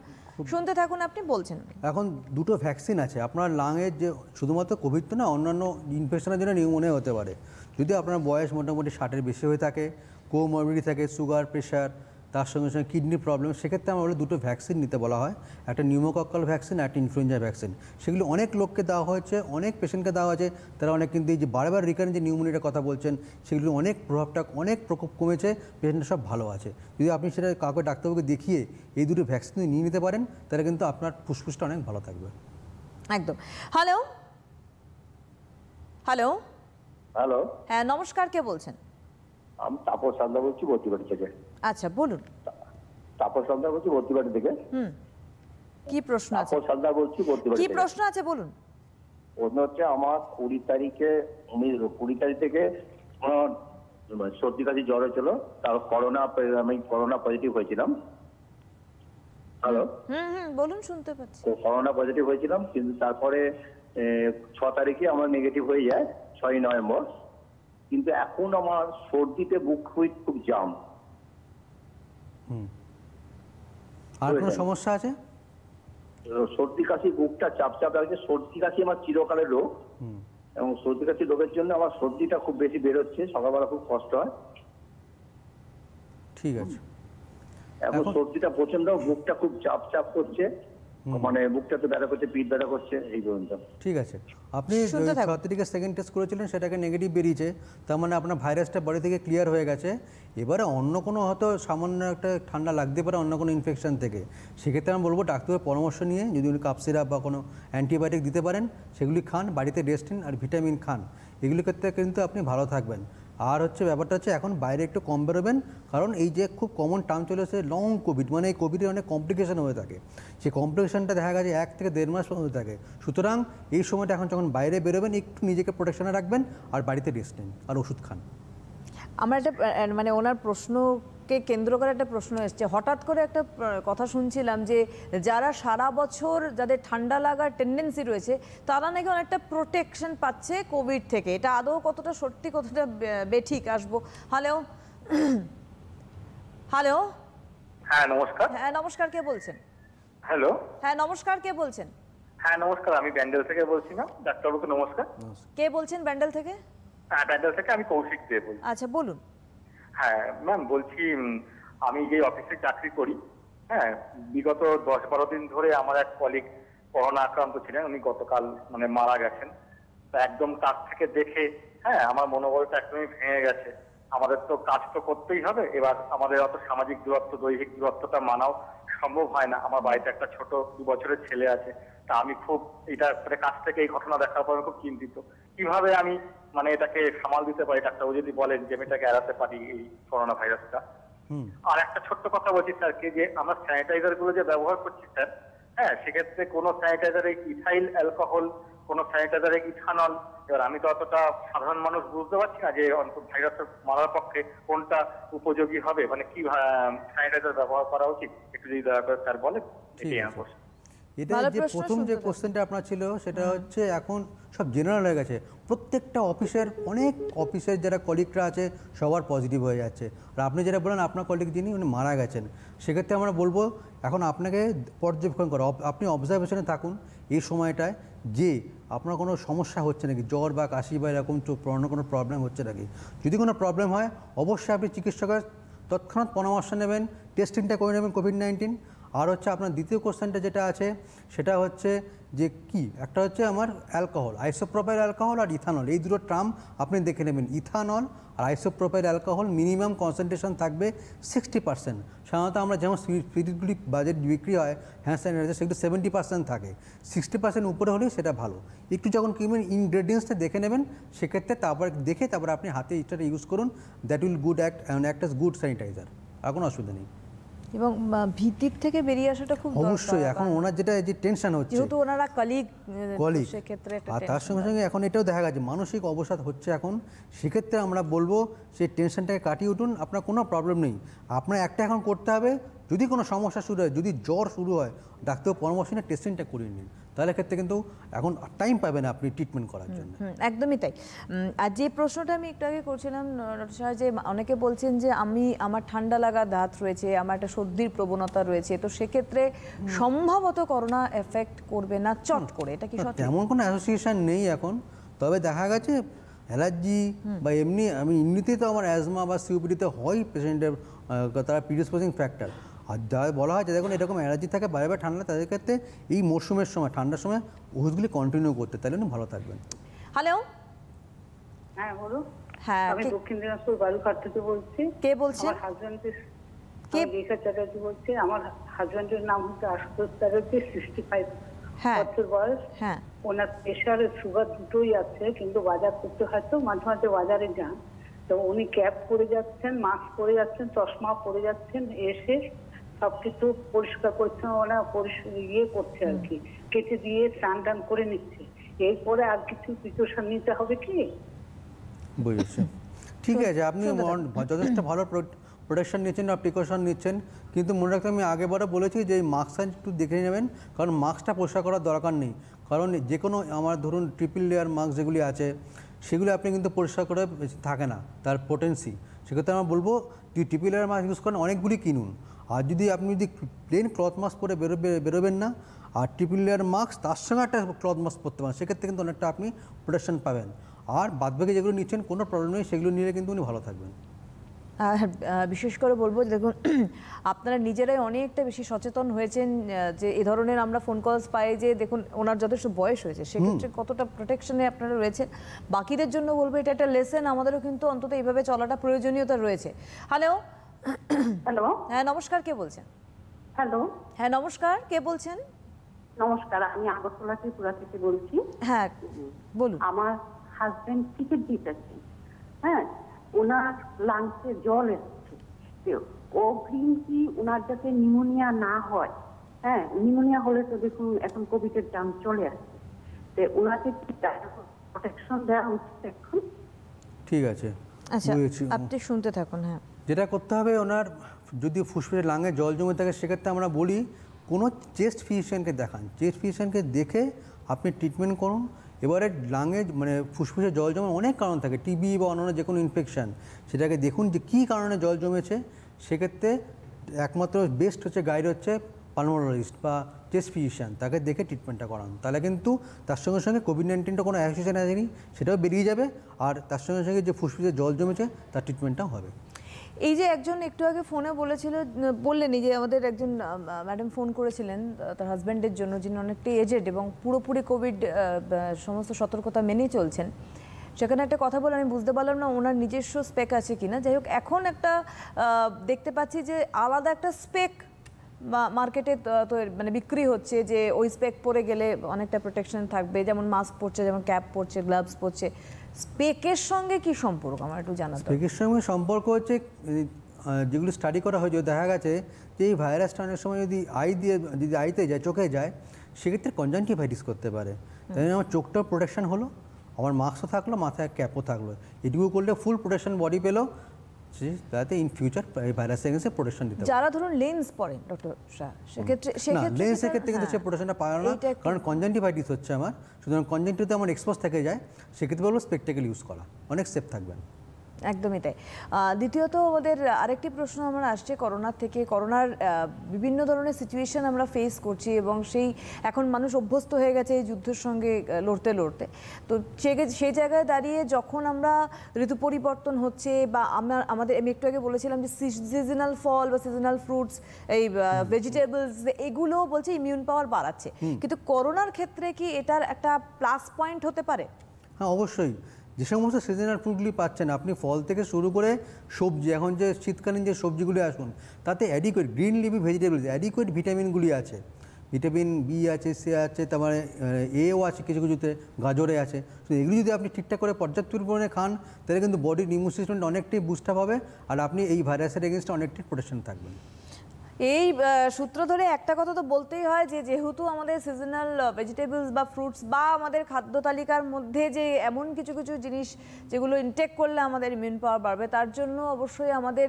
শুনতে থাকুন, আপনি বলছেন। এখন 2টো ভ্যাকসিন আছে আপনার লাংয়ের, যে শুধুমাত্র কোভিড তো না, অন্যান্য ইনফেকশনের জন্য নিউমোনিয়া হতে পারে। যদি আপনার বয়স মোটামুটি 60-এর বেশি হয়ে থাকে, কোমরবিডিটি থাকে, সুগার, প্রেশার, তার সঙ্গে সঙ্গে কিডনির প্রবলেম, সেক্ষেত্রে আমরা বলি দুটো ভ্যাকসিন নিতে বলা হয়, একটা নিউমোকক্কাল ভ্যাকসিন, একটা ইনফ্লুয়েঞ্জা ভ্যাকসিন। সেগুলি অনেক লোককে দেওয়া হয়েছে, অনেক পেশেন্টকে দেওয়া হয়েছে, তারা অনেক কিন্তু এই যে বারবার রিকারেন্ট যে নিউমোনিয়ার কথা বলছেন সেগুলি অনেক প্রভাবটা অনেক প্রকোপ কমেছে, পেশেন্টরা সব ভালো আছে। যদি আপনি সেটা কাউকে ডাক্তারবাবুকে দেখিয়ে এই দুটো ভ্যাকসিন নিয়ে নিতে পারেন তাহলে কিন্তু আপনার ফুসফুসটা অনেক ভালো থাকবে। একদম। হ্যালো হ্যালো হ্যালো, হ্যাঁ নমস্কার, কে বলছেন? আমি তাপস সন্ধ্যা বলছি ভর্তিবাড়ি থেকে। আচ্ছা বলুন। তাপস সন্ধ্যা বলছি ভর্তিবাড়ি থেকে। কি প্রশ্ন আছে? তাপস সন্ধ্যা বলছি ভর্তিবাড়ি কি থেকে। প্রশ্ন আছে বলুন। প্রশ্ন হচ্ছে আমার 20 তারিখ থেকে সর্দি কাশি জ্বর হয়েছিল, তার আমি করোনা পজিটিভ হয়েছিলাম। হ্যালো, বলুন, শুনতে পাচ্ছি। তো করোনা পজিটিভ হয়েছিলাম, কিন্তু তারপরে 6 তারিখে আমার নেগেটিভ হয়ে যায়, 6 নভেম্বর। কিন্তু এখন আমার সর্দিতে বুক খুব জাম। আর কোনো সমস্যা আছে? সর্দি কাশি, বুকটা চাপ লাগছে। সর্দি কাশি আমার চিরকালের রোগ, এবং সর্দি কাশি রোগের জন্য আমার সর্দিটা খুব বেশি বেরোচ্ছে, সকালবেলা খুব কষ্ট হয়। ঠিক আছে। এখন সর্দিটা প্রচন্ড, বুকটা খুব চাপ করছে, মানে বুকটা তো ব্যথা করছে, পিঠ ব্যথা করছে, এই পর্যন্ত। ঠিক আছে, আপনি 6 তারিখে সেকেন্ড টেস্ট করেছিলেন, সেটাকে নেগেটিভ বেরিয়েছে, তার মানে আপনার ভাইরাসটা বডি থেকে ক্লিয়ার হয়ে গেছে। এবারে অন্য কোনো হয়তো সামান্য একটা ঠান্ডা লাগতে পারে অন্য কোনো ইনফেকশন থেকে, সেক্ষেত্রে আমি বলবো ডাক্তারের পরামর্শ নিয়ে যদি উনি কাপ সিরাপ বা কোনো অ্যান্টিবায়োটিক দিতে পারেন সেগুলি খান, বাড়িতে রেস্ট নিন আর ভিটামিন খান, এগুলির ক্ষেত্রে কিন্তু আপনি ভালো থাকবেন। আর হচ্ছে ব্যাপারটা হচ্ছে এখন বাইরে একটু কম বেরোবেন, কারণ এই যে খুব কমন টার্ম চলে এসেছে লং কোভিড, মানে এই কোভিডের অনেক কমপ্লিকেশন হয়ে থাকে, সেই কমপ্লিকেশনটা দেখা গেছে 1 থেকে 1.5 মাস পর্যন্ত থাকে। সুতরাং এই সময়টা এখন যখন বাইরে বেরোবেন একটু নিজেকে প্রোটেকশনে রাখবেন আর বাড়িতে রেস্ট নিন আর ওষুধ খান। আমার একটা মানে ওনার প্রশ্নকে কেন্দ্র করে একটা প্রশ্ন এসছে। হঠাৎ করে একটা কথা শুনছিলাম যে যারা সারা বছর যাদের ঠান্ডা লাগার টেন্ডেন্সি রয়েছে তারা নাকি অনেকটা প্রোটেকশন পাচ্ছে কোভিড থেকে। এটা আদৌ কতটা সত্যি, কতটা বেঠিক? আসবো। হ্যালো হ্যালো হ্যাঁ নমস্কার। হ্যাঁ নমস্কার, কে বলছেন? হ্যালো হ্যাঁ নমস্কার, কে বলছেন? হ্যাঁ নমস্কার, আমি ব্যান্ডেল থেকে বলছি। ম্যাম ডাক্তারবাবুকে নমস্কার। কে বলছেন ব্যান্ডেল থেকে? হ্যাঁ ব্যান্ডেল থেকে আমি কৌশিক দে বলছি। আচ্ছা বলুন। হ্যাঁ ম্যাম বলছি, আমি যে অফিসে চাকরি করি, হ্যাঁ বিগত 10-12 দিন ধরে আমার এক কলিগ করোনা আক্রান্ত ছিলেন, উনি গতকাল মানে মারা গেছেন। তা একদম কাছ থেকে দেখে হ্যাঁ আমার মনোবলটা একদমই ভেঙে গেছে। আমাদের তো কাজ তো করতেই হবে, এবার আমাদের অত সামাজিক দূরত্ব, দৈহিক দূরত্বটা মানাও সম্ভব হয় না। আমার বাড়িতে একটা ছোট 2 বছরের ছেলে আছে, তা আমি খুব এটা কাছ থেকে এই ঘটনা দেখার পর খুব চিন্তিত, কিভাবে আমি মানে এটাকে সামাল দিতে পারি। ডাক্তারবাবু যদি বলেন যে আমি এটাকে এড়াতে পারি এই করোনা ভাইরাসটা। আর একটা ছোট্ট কথা বলছি স্যারকে, যে আমরা স্যানিটাইজার গুলো যে ব্যবহার করছি স্যার, হ্যাঁ সেক্ষেত্রে কোনো স্যানিটাইজারে ইথাইল অ্যালকোহল, কোনো স্যানিটাইজারে ইথানল। এবার আমি তো অতটা সাধারণ মানুষ বুঝতে পারছি না যে ভাইরাস মারার পক্ষে কোনটা উপযোগী হবে, মানে কি স্যানিটাইজার ব্যবহার করা উচিত, একটু যদি দয়া করে স্যার বলেন। এটা যে প্রথম যে কোশ্চেনটা আপনার ছিল সেটা হচ্ছে এখন সব জেনারেল হয়ে গেছে, প্রত্যেকটা অনেক অফিসের যারা কলিগরা আছে সবার পজিটিভ হয়ে যাচ্ছে। আর আপনি যেটা বলেন আপনার কলিগ যিনি উনি মারা গেছেন, সেক্ষেত্রে আমরা বলবো এখন আপনাকে পর্যবেক্ষণ করা, আপনি অবজারভেশনে থাকুন এই সময়টায় যে আপনার কোনো সমস্যা হচ্ছে নাকি, জ্বর বা কাশি বা এরকম কোনো প্রবলেম হচ্ছে নাকি। যদি কোনো প্রবলেম হয় অবশ্যই আপনি চিকিৎসকের তৎক্ষণাৎ পরামর্শ নেবেন, টেস্টিংটা করে নেবেন কোভিড-19। আর হচ্ছে আপনার দ্বিতীয় কোশ্চেনটা যেটা আছে সেটা হচ্ছে যে কি, একটা হচ্ছে আমার অ্যালকোহল, আইসোপ্রোপাইল অ্যালকোহল আর ইথানল, এই দুটো টার্ম আপনি দেখে নেবেন। ইথানল আর আইসোপ্রোপাইল অ্যালকোহল মিনিমাম কনসেন্ট্রেশন থাকবে 60%। সাধারণত আমরা যেমন স্পিরিটগুলি বাজেট বিক্রি হয় হ্যান্ড স্যানিটাইজার সেগুলো 70% থাকে, 60% উপরে হলেই সেটা ভালো। একটু যখন কিনবেন ইনগ্রেডিয়েন্টসটা দেখে নেবেন, সেক্ষেত্রে তারপর আপনি হাতে এটা ইউজ করুন, that will act as good sanitiser, আর কোনো অসুবিধা নেই। এবং ভিত্তির থেকে বেরিয়ে আসাটা খুব অবশ্যই। এখন ওনার যেটা যে টেনশন হচ্ছে, যেহেতু ওনারা কলিগ, সেক্ষেত্রে আর তার সঙ্গে সঙ্গে এখন এটাও দেখা গেছে মানসিক অবসাদ হচ্ছে এখন, সেক্ষেত্রে আমরা বলবো সেই টেনশনটাকে কাটিয়ে উঠুন, আপনার কোনো প্রবলেম নেই। আপনার একটা এখন করতে হবে, যদি কোনো সমস্যা শুরু হয়, যদি জ্বর শুরু হয়, ডাক্তার পরামর্শ নিয়ে টেস্টিংটা করিয়ে নিন, তাহলে ক্ষেত্রে কিন্তু এখন টাইম পাবেন আপনি ট্রিটমেন্ট করার জন্য। একদমই তাই। আর যে প্রশ্নটা আমি একটু আগে করছিলাম যে অনেকে বলছেন যে আমার ঠান্ডা লাগা দাঁত রয়েছে, আমার একটা সর্দির প্রবণতা রয়েছে, তো সেক্ষেত্রে সম্ভবত করোনা এফেক্ট করবে না চট করে, এটা কি সত্যি? তেমন কোনো অ্যাসোসিয়েশন নেই এখন, তবে দেখা গেছে অ্যালার্জি বা এমনিতেই তো আমার অ্যাজমা বা সিওপিডিতে হয় পেশেন্টের তারা প্রিডিসপোজিং ফ্যাক্টর। আর যা বলা হয় যে দেখুন এরকম অ্যালার্জি থাকে বাইরে ঠান্ডা, তাদের ক্ষেত্রে এই মরশুমের সময় ঠান্ডার সময় ওষুধগুলি কন্টিনিউ করতে, তাহলে ভালো থাকবেন। হ্যালো, হ্যাঁ বলুন। হ্যাঁ, আমি দক্ষিণ দিনাজপুর বালুঘাট থেকে বলছি। কে বলছেন? আমার হাজবেন্ডের রেখা চ্যাটার্জি বলছি। আমার হাজবেন্ডের নাম হচ্ছে আশুতোষ চ্যাটার্জি, 65 বছর বয়স। হ্যাঁ, ওনার প্রেশার সুগার দুটোই আছে, কিন্তু বাজার করতে হয়তো মাঝে মাঝে বাজারে যান, তো উনি ক্যাপ পরে যাচ্ছেন, মাস্ক পরে যাচ্ছেন, চশমা পরে যাচ্ছেন, এসে সবকিছু পরিষ্কার পরিচ্ছন্ন ইয়ে করছে আর কি, কেটে দিয়ে স্নান টান করে নিচ্ছে। এরপরে আর কিছু প্রিকশন নিতে হবে কি? বুঝেছি, ঠিক আছে, আপনি যথেষ্ট ভালো প্রোটেকশন নিচ্ছেন বা প্রিকশন নিচ্ছেন, কিন্তু মনে রাখতে আমি আগেবারও বলেছি যে এই মাস্কটা একটু দেখে নেবেন, কারণ মাস্কটা পরিষ্কার করার দরকার নেই। কারণ যে কোনো আমার ধরুন ট্রিপল লেয়ার মাস্ক যেগুলি আছে সেগুলি আপনি কিন্তু পরিষ্কার করে থাকে না তার পোটেন্সি। সেক্ষেত্রে আমি বলবো যদি ট্রিপল লেয়ার মাস্ক ইউজ করেন অনেকগুলি কিনুন। আর আপনি যদি প্লেন ক্লথ মাস্ক পরে বেরোবেন না, আর ট্রিপল লেয়ার মাস্ক তার সঙ্গে একটা ক্লথ মাস্ক পরতে পারেন, সেক্ষেত্রে কিন্তু অনেকটা আপনি প্রোটেকশন পাবেন। আর বাদবাকি যেগুলো নিচ্ছেন কোনো প্রবলেম নেই, সেগুলো নিলে কিন্তু উনি ভালো থাকবেন। বিশেষ করে বলবো যে দেখুন আপনারা নিজেরাই অনেকটা বেশি সচেতন হয়েছেন, যে এই ধরনের আমরা ফোন কলস পাই যে দেখুন ওনার যথেষ্ট বয়স হয়েছে, সেক্ষেত্রে কতটা প্রোটেকশনে আপনারা রয়েছেন। বাকিদের জন্য বলবো এটা একটা লেসেন, আমাদেরও কিন্তু অন্তত এইভাবে চলাটা প্রয়োজনীয়তা রয়েছে। হ্যালো, হ্যালো, হ্যাঁ নমস্কার, কে বলছেন? হ্যালো, হ্যাঁ নমস্কার, কে বলছেন? নমস্কার, আমি আগরতলা ত্রিপুরা থেকে বলছি। হ্যাঁ বলুন। আমার হাজবেন্ড টিকিট দিতেছে, হ্যাঁ, ওনার লাংসে জল এসছে, ও গ্রিন টি ওনার যাতে নিউমোনিয়া না হয়, হ্যাঁ, নিউমোনিয়া হলে তো দেখুন এখন কোভিডের টার্ম চলে আসছে, তো ওনাকে কি প্রোটেকশন দেওয়া উচিত এখন? ঠিক আছে, আচ্ছা আপনি শুনতে থাকুন। হ্যাঁ, যেটা করতে হবে, ওনার যদি ফুসফুসে লাঙে জল জমে থাকে সেক্ষেত্রে আমরা বলি কোনো চেস্ট ফিজিশিয়ানকে দেখান, চেস্ট ফিজিশিয়ানকে দেখে আপনি ট্রিটমেন্ট করুন। এবারে লাঙে মানে ফুসফুসে জল জমে অনেক কারণ থাকে, টিবি বা অন্যান্য যে কোনো ইনফেকশান, সেটাকে দেখুন যে কী কারণে জল জমেছে। সেক্ষেত্রে একমাত্র বেস্ট হচ্ছে গাইড হচ্ছে পালমোনোলজিস্ট বা চেস্ট ফিজিশিয়ান, তাকে দেখে ট্রিটমেন্টটা করান, তাহলে কিন্তু তার সঙ্গে সঙ্গে কোভিড-19টা কোনো অ্যাসোসিয়েশন আসেনি সেটাও বেরিয়ে যাবে, আর তার সঙ্গে সঙ্গে যে ফুসফুসে জল জমেছে তার ট্রিটমেন্টটাও হবে। এই যে একজন একটু আগে ফোনে বললেনই যে আমাদের একজন ম্যাডাম ফোন করেছিলেন তার হাজব্যান্ডের জন্য, যিনি অনেকটাই এজেড এবং পুরোপুরি কোভিড সমস্ত সতর্কতা মেনে চলছেন। সেখানে একটা কথা বলে আমি বুঝতে পারলাম না ওনার নিজস্ব স্পেক আছে কিনা। যাই হোক, এখন একটা দেখতে পাচ্ছি যে আলাদা একটা স্পেক মার্কেটে মানে বিক্রি হচ্ছে, যে ওই স্পেক পরে গেলে অনেকটা প্রোটেকশন থাকবে, যেমন মাস্ক পরছে, যেমন ক্যাপ পরছে, গ্লাভস পরছে। স্পেকের সঙ্গে কি সম্পর্ক আমার একটু জানাতে। স্পেকের সঙ্গে সম্পর্ক হচ্ছে যেগুলো স্টাডি করা হয়েছে, দেখা গেছে যে এই ভাইরাসটা অনেক সময় যদি আইতে যায়, চোখে যায়, সেক্ষেত্রে কনজাংটিভাইটিস করতে পারে। তাই জন্য আমার চোখটাও প্রোটেকশন হলো, আমার মাস্কও থাকলো, মাথায় ক্যাপও থাকলো, এটুকু করলে ফুল প্রোটেকশন বডি পেলো, যাতে ইন ফিউচার এই ভাইরাস এগেইনস্টে প্রোটেকশন দিতে পারে। যারা ধরুন লেন্স পরেন ডক্টর শাহ, সেক্ষেত্রে লেন্সের ক্ষেত্রে কিন্তু সে প্রোটেকশনটা পায় না, কারণ কনজাংটিভাইটিস হচ্ছে আমার, সুতরাং কনজাংটিভিতে আমার এক্সপোজ থেকে যায়, সেক্ষেত্রে বলবো স্পেকটেকেল ইউজ করা, অনেক সেফ থাকবেন। একদমই তাই। দ্বিতীয়ত আমাদের আরেকটি প্রশ্ন আমার আসছে করোনার থেকে। করোনার বিভিন্ন ধরনের সিচুয়েশন আমরা ফেস করছি এবং এখন মানুষ অভ্যস্ত হয়ে গেছে এই যুদ্ধের সঙ্গে লড়তে লড়তে। তো সেই জায়গায় দাঁড়িয়ে যখন আমরা ঋতু পরিবর্তন হচ্ছে বা আমি একটু আগে বলেছিলাম যে সিজনাল ফল বা সিজনাল ফ্রুটস, এই ভেজিটেবলস, এগুলো বলছে ইমিউন পাওয়ার বাড়াচ্ছে, কিন্তু করোনার ক্ষেত্রে কি এটার একটা প্লাস পয়েন্ট হতে পারে? হ্যাঁ অবশ্যই। যে সমস্ত সিজনাল ফ্রুটগুলি পাচ্ছেন আপনি, ফল থেকে শুরু করে সবজি, এখন যে শীতকালীন যে সবজিগুলি আসুন তাতে adequate green leafy vegetables, adequate ভিটামিনগুলি আছে, ভিটামিন বি আছে, সি আছে, তারপরে এও আছে, কিছু কিছুতে গাজরে আছে। তো এগুলি যদি আপনি ঠিকঠাক করে পর্যাপ্ত পরিমাণে খান, তাহলে কিন্তু বডির ইমিউন সিস্টেমটা অনেকটাই বুস্ট আপ হবে, আর আপনি এই ভাইরাসের এগেনস্টে অনেকটাই প্রোটেকশন থাকবেন। এই সূত্র ধরে একটা কথা তো বলতেই হয় যে যেহেতু আমাদের সিজনাল ভেজিটেবলস বা ফ্রুটস বা আমাদের খাদ্য তালিকার মধ্যে যে এমন কিছু কিছু জিনিস যেগুলো ইনটেক করলে আমাদের ইমিউন পাওয়ার বাড়বে, তার জন্য অবশ্যই আমাদের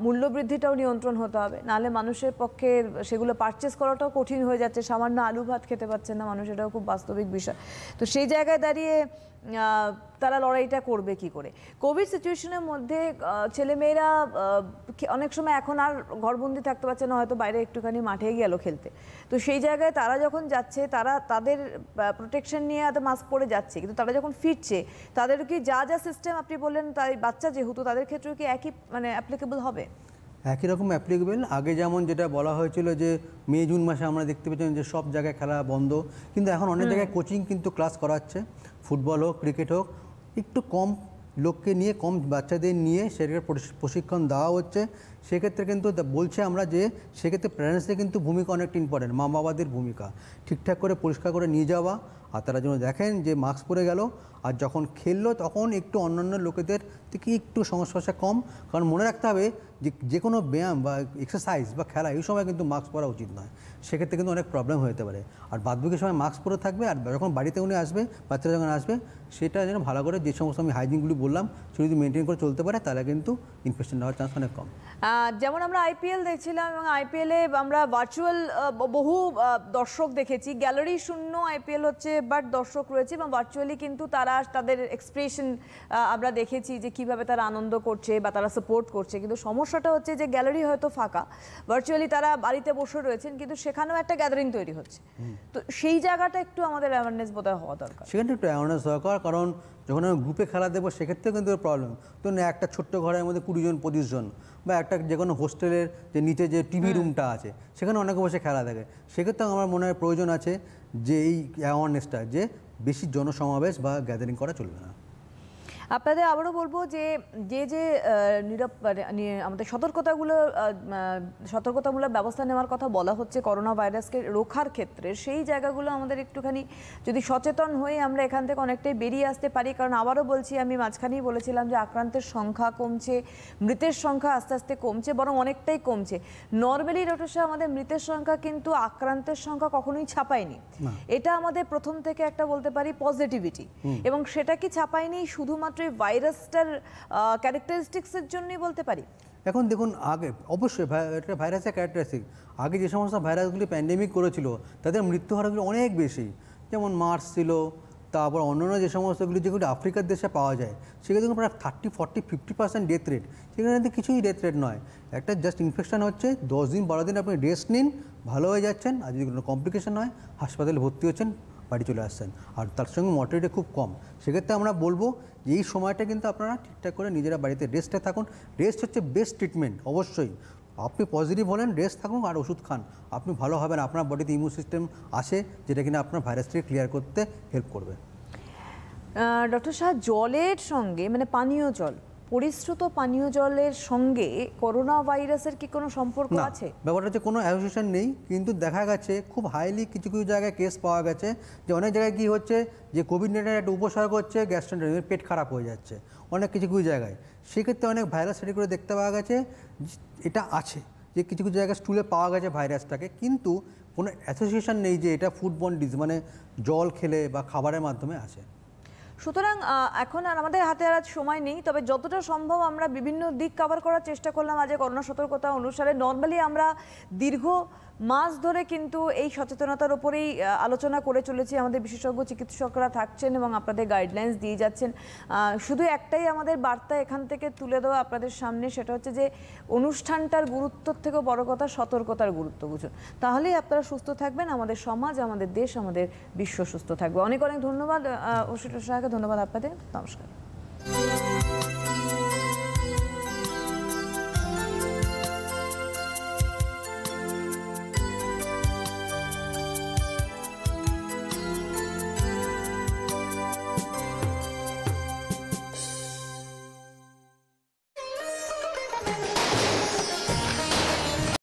মূল্যবৃদ্ধিটাও নিয়ন্ত্রণ হতে হবে, নাহলে মানুষের পক্ষে সেগুলো পারচেস করাটাও কঠিন হয়ে যাচ্ছে। সামান্য আলু ভাত খেতে পারছে না মানুষ, এটাও খুব বাস্তবিক বিষয়। তো সেই জায়গায় দাঁড়িয়ে তারা লড়াইটা করবে কি করে? কোভিড সিচুয়েশনের মধ্যে ছেলেমেয়েরা অনেক সময় এখন আর ঘরবন্দি থাকতে পারছে না, হয়তো বাইরে একটুখানি মাঠে গেল খেলতে। তো সেই জায়গায় তারা যখন যাচ্ছে, তাদের প্রোটেকশন নিয়ে এত মাস্ক পরে যাচ্ছে, কিন্তু তারা যখন ফিরছে তাদের কি যা যা সিস্টেম আপনি বললেন, তাই বাচ্চা যেহেতু তাদের ক্ষেত্রেও কি একই মানে অ্যাপ্লিকেবল হবে? একই রকম অ্যাপ্লিকেবল। আগে যেমন যেটা বলা হয়েছিল যে মে জুন মাসে আমরা দেখতে পেয়েছিলাম যে সব জায়গায় খেলা বন্ধ, কিন্তু এখন অনেক জায়গায় কোচিং কিন্তু ক্লাস করাচ্ছে, ফুটবল হোক ক্রিকেট হোক, একটু কম লোককে নিয়ে কম বাচ্চাদের নিয়ে সেটার প্রশিক্ষণ দেওয়া হচ্ছে। সেক্ষেত্রে কিন্তু বলছে আমরা যে সেক্ষেত্রে প্যারেন্টসদের কিন্তু ভূমিকা অনেকটা ইম্পর্টেন্ট, মা বাবাদের ভূমিকা ঠিকঠাক করে পরিষ্কার করে নিয়ে যাওয়া, আর তারা যেন দেখেন যে মাস্ক পরে গেল, আর যখন খেললো তখন একটু অন্যান্য লোকেদের থেকে একটু সমস্যা কম, কারণ মনে রাখতে হবে যে কোনো ব্যায়াম বা এক্সারসাইজ বা খেলা এই সময় কিন্তু মাস্ক পরা উচিত নয়, সেক্ষেত্রে কিন্তু অনেক প্রবলেম হতে পারে। আর বাদবাকি সময় মাস্ক পরে থাকবে, আর যখন বাড়িতে উনি আসবে, বাচ্চারা যখন আসবে, সেটা যেন ভালো করে যে সমস্ত আমি হাইজিনগুলি বললাম সেটা যদি মেনটেন করে চলতে পারে, তাহলে কিন্তু ইনফেকশন হওয়ার চান্স অনেক কম। যেমন আমরা আইপিএল দেখছিলাম এবং আইপিএলে আমরা ভার্চুয়াল বহু দর্শক দেখেছি, গ্যালারি শূন্য আইপিএল হচ্ছে, বাট দর্শক রয়েছে এবং ভার্চুয়ালি কিন্তু তারা তাদের এক্সপ্রেশন আমরা দেখেছি যে কিভাবে তারা আনন্দ করছে বা তারা সাপোর্ট করছে। কিন্তু সমস্যাটা হচ্ছে যে গ্যালারি হয়তো ফাঁকা, ভার্চুয়ালি তারা বাড়িতে বসে রয়েছেন, কিন্তু সেখানেও একটা গ্যাদারিং তৈরি হচ্ছে। তো সেই জায়গাটা একটু আমাদের অ্যাওয়ারনেস বোধহয় হওয়া দরকার। সেখানে একটু অ্যাওয়ারনেস দরকার, কারণ যখন আমি গ্রুপে খেলা দেবো সেক্ষেত্রেও কিন্তু প্রবলেম। তো একটা ছোট্ট ঘরের মধ্যে 20 জন 25 জন, বা একটা যে কোনো হোস্টেলের যে নিচে যে টিভি রুমটা আছে সেখানে অনেকে বসে খেলা দেখে, সেক্ষেত্রে আমার মনে হয় প্রয়োজন আছে যে এই অ্যাওয়ারনেসটা, যে বেশি জনসমাবেশ বা গ্যাদারিং করা চলবে না। আপনাদের আবারও বলবো যে যে আমাদের সতর্কতামূলক ব্যবস্থা নেওয়ার কথা বলা হচ্ছে করোনা ভাইরাসকে রোখার ক্ষেত্রে, সেই জায়গাগুলো আমাদের একটুখানি যদি সচেতন হয়ে আমরা এখান থেকে অনেকটাই বেরিয়ে আসতে পারি। কারণ আবারও বলছি, আমি মাঝখানেই বলেছিলাম যে আক্রান্তের সংখ্যা কমছে, মৃতের সংখ্যা আস্তে আস্তে কমছে, বরং অনেকটাই কমছে। নর্মালি ডক্টর সাহেব আমাদের মৃতের সংখ্যা কিন্তু আক্রান্তের সংখ্যা কখনোই ছাপায়নি, এটা আমাদের প্রথম থেকে একটা বলতে পারি পজিটিভিটি, এবং সেটা কি ছাপায়নি শুধুমাত্র ভাইরাসটার ক্যারেক্টারিস্টিক্সের জন্যই বলতে পারি। এখন দেখুন, আগে অবশ্যই এটা ভাইরাসের ক্যারেক্টারিস্টিক, আগে যে সমস্ত ভাইরাসগুলি প্যান্ডেমিক করেছিল তাদের মৃত্যু হারগুলি অনেক বেশি, যেমন মার্স ছিল, তারপর অন্যান্য যে সমস্তগুলি যেগুলি আফ্রিকার দেশে পাওয়া যায় সেগুলো দেখুন প্রায় 30, 40, 50% ডেথ রেট, সেখানে কিছুই ডেথ রেট নয়। একটা জাস্ট ইনফেকশন হচ্ছে, 10 দিন 12 দিন আপনি রেস্ট নিন, ভালো হয়ে যাচ্ছেন, আর যদি কোনো কমপ্লিকেশন হয় হাসপাতালে ভর্তি হচ্ছেন, বাড়ি চলে আসছেন, আর তার সঙ্গে মর্টালিটি খুব কম। সেক্ষেত্রে আমরা বলবো যে এই সময়টা কিন্তু আপনারা ঠিকঠাক করে নিজেরা বাড়িতে রেস্টে থাকুন। রেস্ট হচ্ছে বেস্ট ট্রিটমেন্ট। অবশ্যই আপনি পজিটিভ হলেন, রেস্ট থাকুন আর ওষুধ খান, আপনি ভালো হবেন। আপনার বডিতে ইমিউন সিস্টেম আছে যেটা কিনা আপনার ভাইরাসটাকে ক্লিয়ার করতে হেল্প করবে। ডক্টর সাহেব, জলের সঙ্গে মানে পানীয় জল, পরিশ্রুত পানীয় জলের সঙ্গে করোনা ভাইরাসের কি কোনো সম্পর্ক আছে? ব্যাপারটা হচ্ছে কোনো অ্যাসোসিয়েশন নেই, কিন্তু দেখা গেছে খুব হাইলি কিছু কিছু জায়গায় কেস পাওয়া গেছে যে অনেক জায়গায় কী হচ্ছে যে কোভিড-19 একটা উপসর্গ হচ্ছে গ্যাস্ট্রাইটিস, পেট খারাপ হয়ে যাচ্ছে অনেক কিছু কিছু জায়গায়। সেক্ষেত্রে অনেক ভাইরাস স্টাডি করে দেখতে পাওয়া গেছে এটা আছে, যে কিছু কিছু জায়গায় স্টুলে পাওয়া গেছে ভাইরাসটাকে, কিন্তু কোনো অ্যাসোসিয়েশন নেই যে এটা ফুডবর্ন ডিজিজ মানে জল খেলে বা খাবারের মাধ্যমে আসে। সুতরাং এখন আর আমাদের হাতে আর সময় নেই, তবে যতটা সম্ভব আমরা বিভিন্ন দিক কভার করার চেষ্টা করলাম আজ করোনা সতর্কতা অনুসারে। নর্মালি আমরা দীর্ঘ মাস ধরে কিন্তু এই সচেতনতার উপরেই আলোচনা করে চলেছি, আমাদের বিশেষজ্ঞ চিকিৎসকরা থাকছেন এবং আপনাদের গাইডলাইন্স দিয়ে যাচ্ছেন। শুধু একটাই আমাদের বার্তা এখান থেকে তুলে দেওয়া আপনাদের সামনে, সেটা হচ্ছে যে অনুষ্ঠানটার গুরুত্বর থেকেও বড় কথা সতর্কতার গুরুত্ব বুঝুন, তাহলেই আপনারা সুস্থ থাকবেন, আমাদের সমাজ, আমাদের দেশ, আমাদের বিশ্ব সুস্থ থাকবে। অনেক অনেক ধন্যবাদ অসিত সাহাকে, ধন্যবাদ আপনাদের, নমস্কার।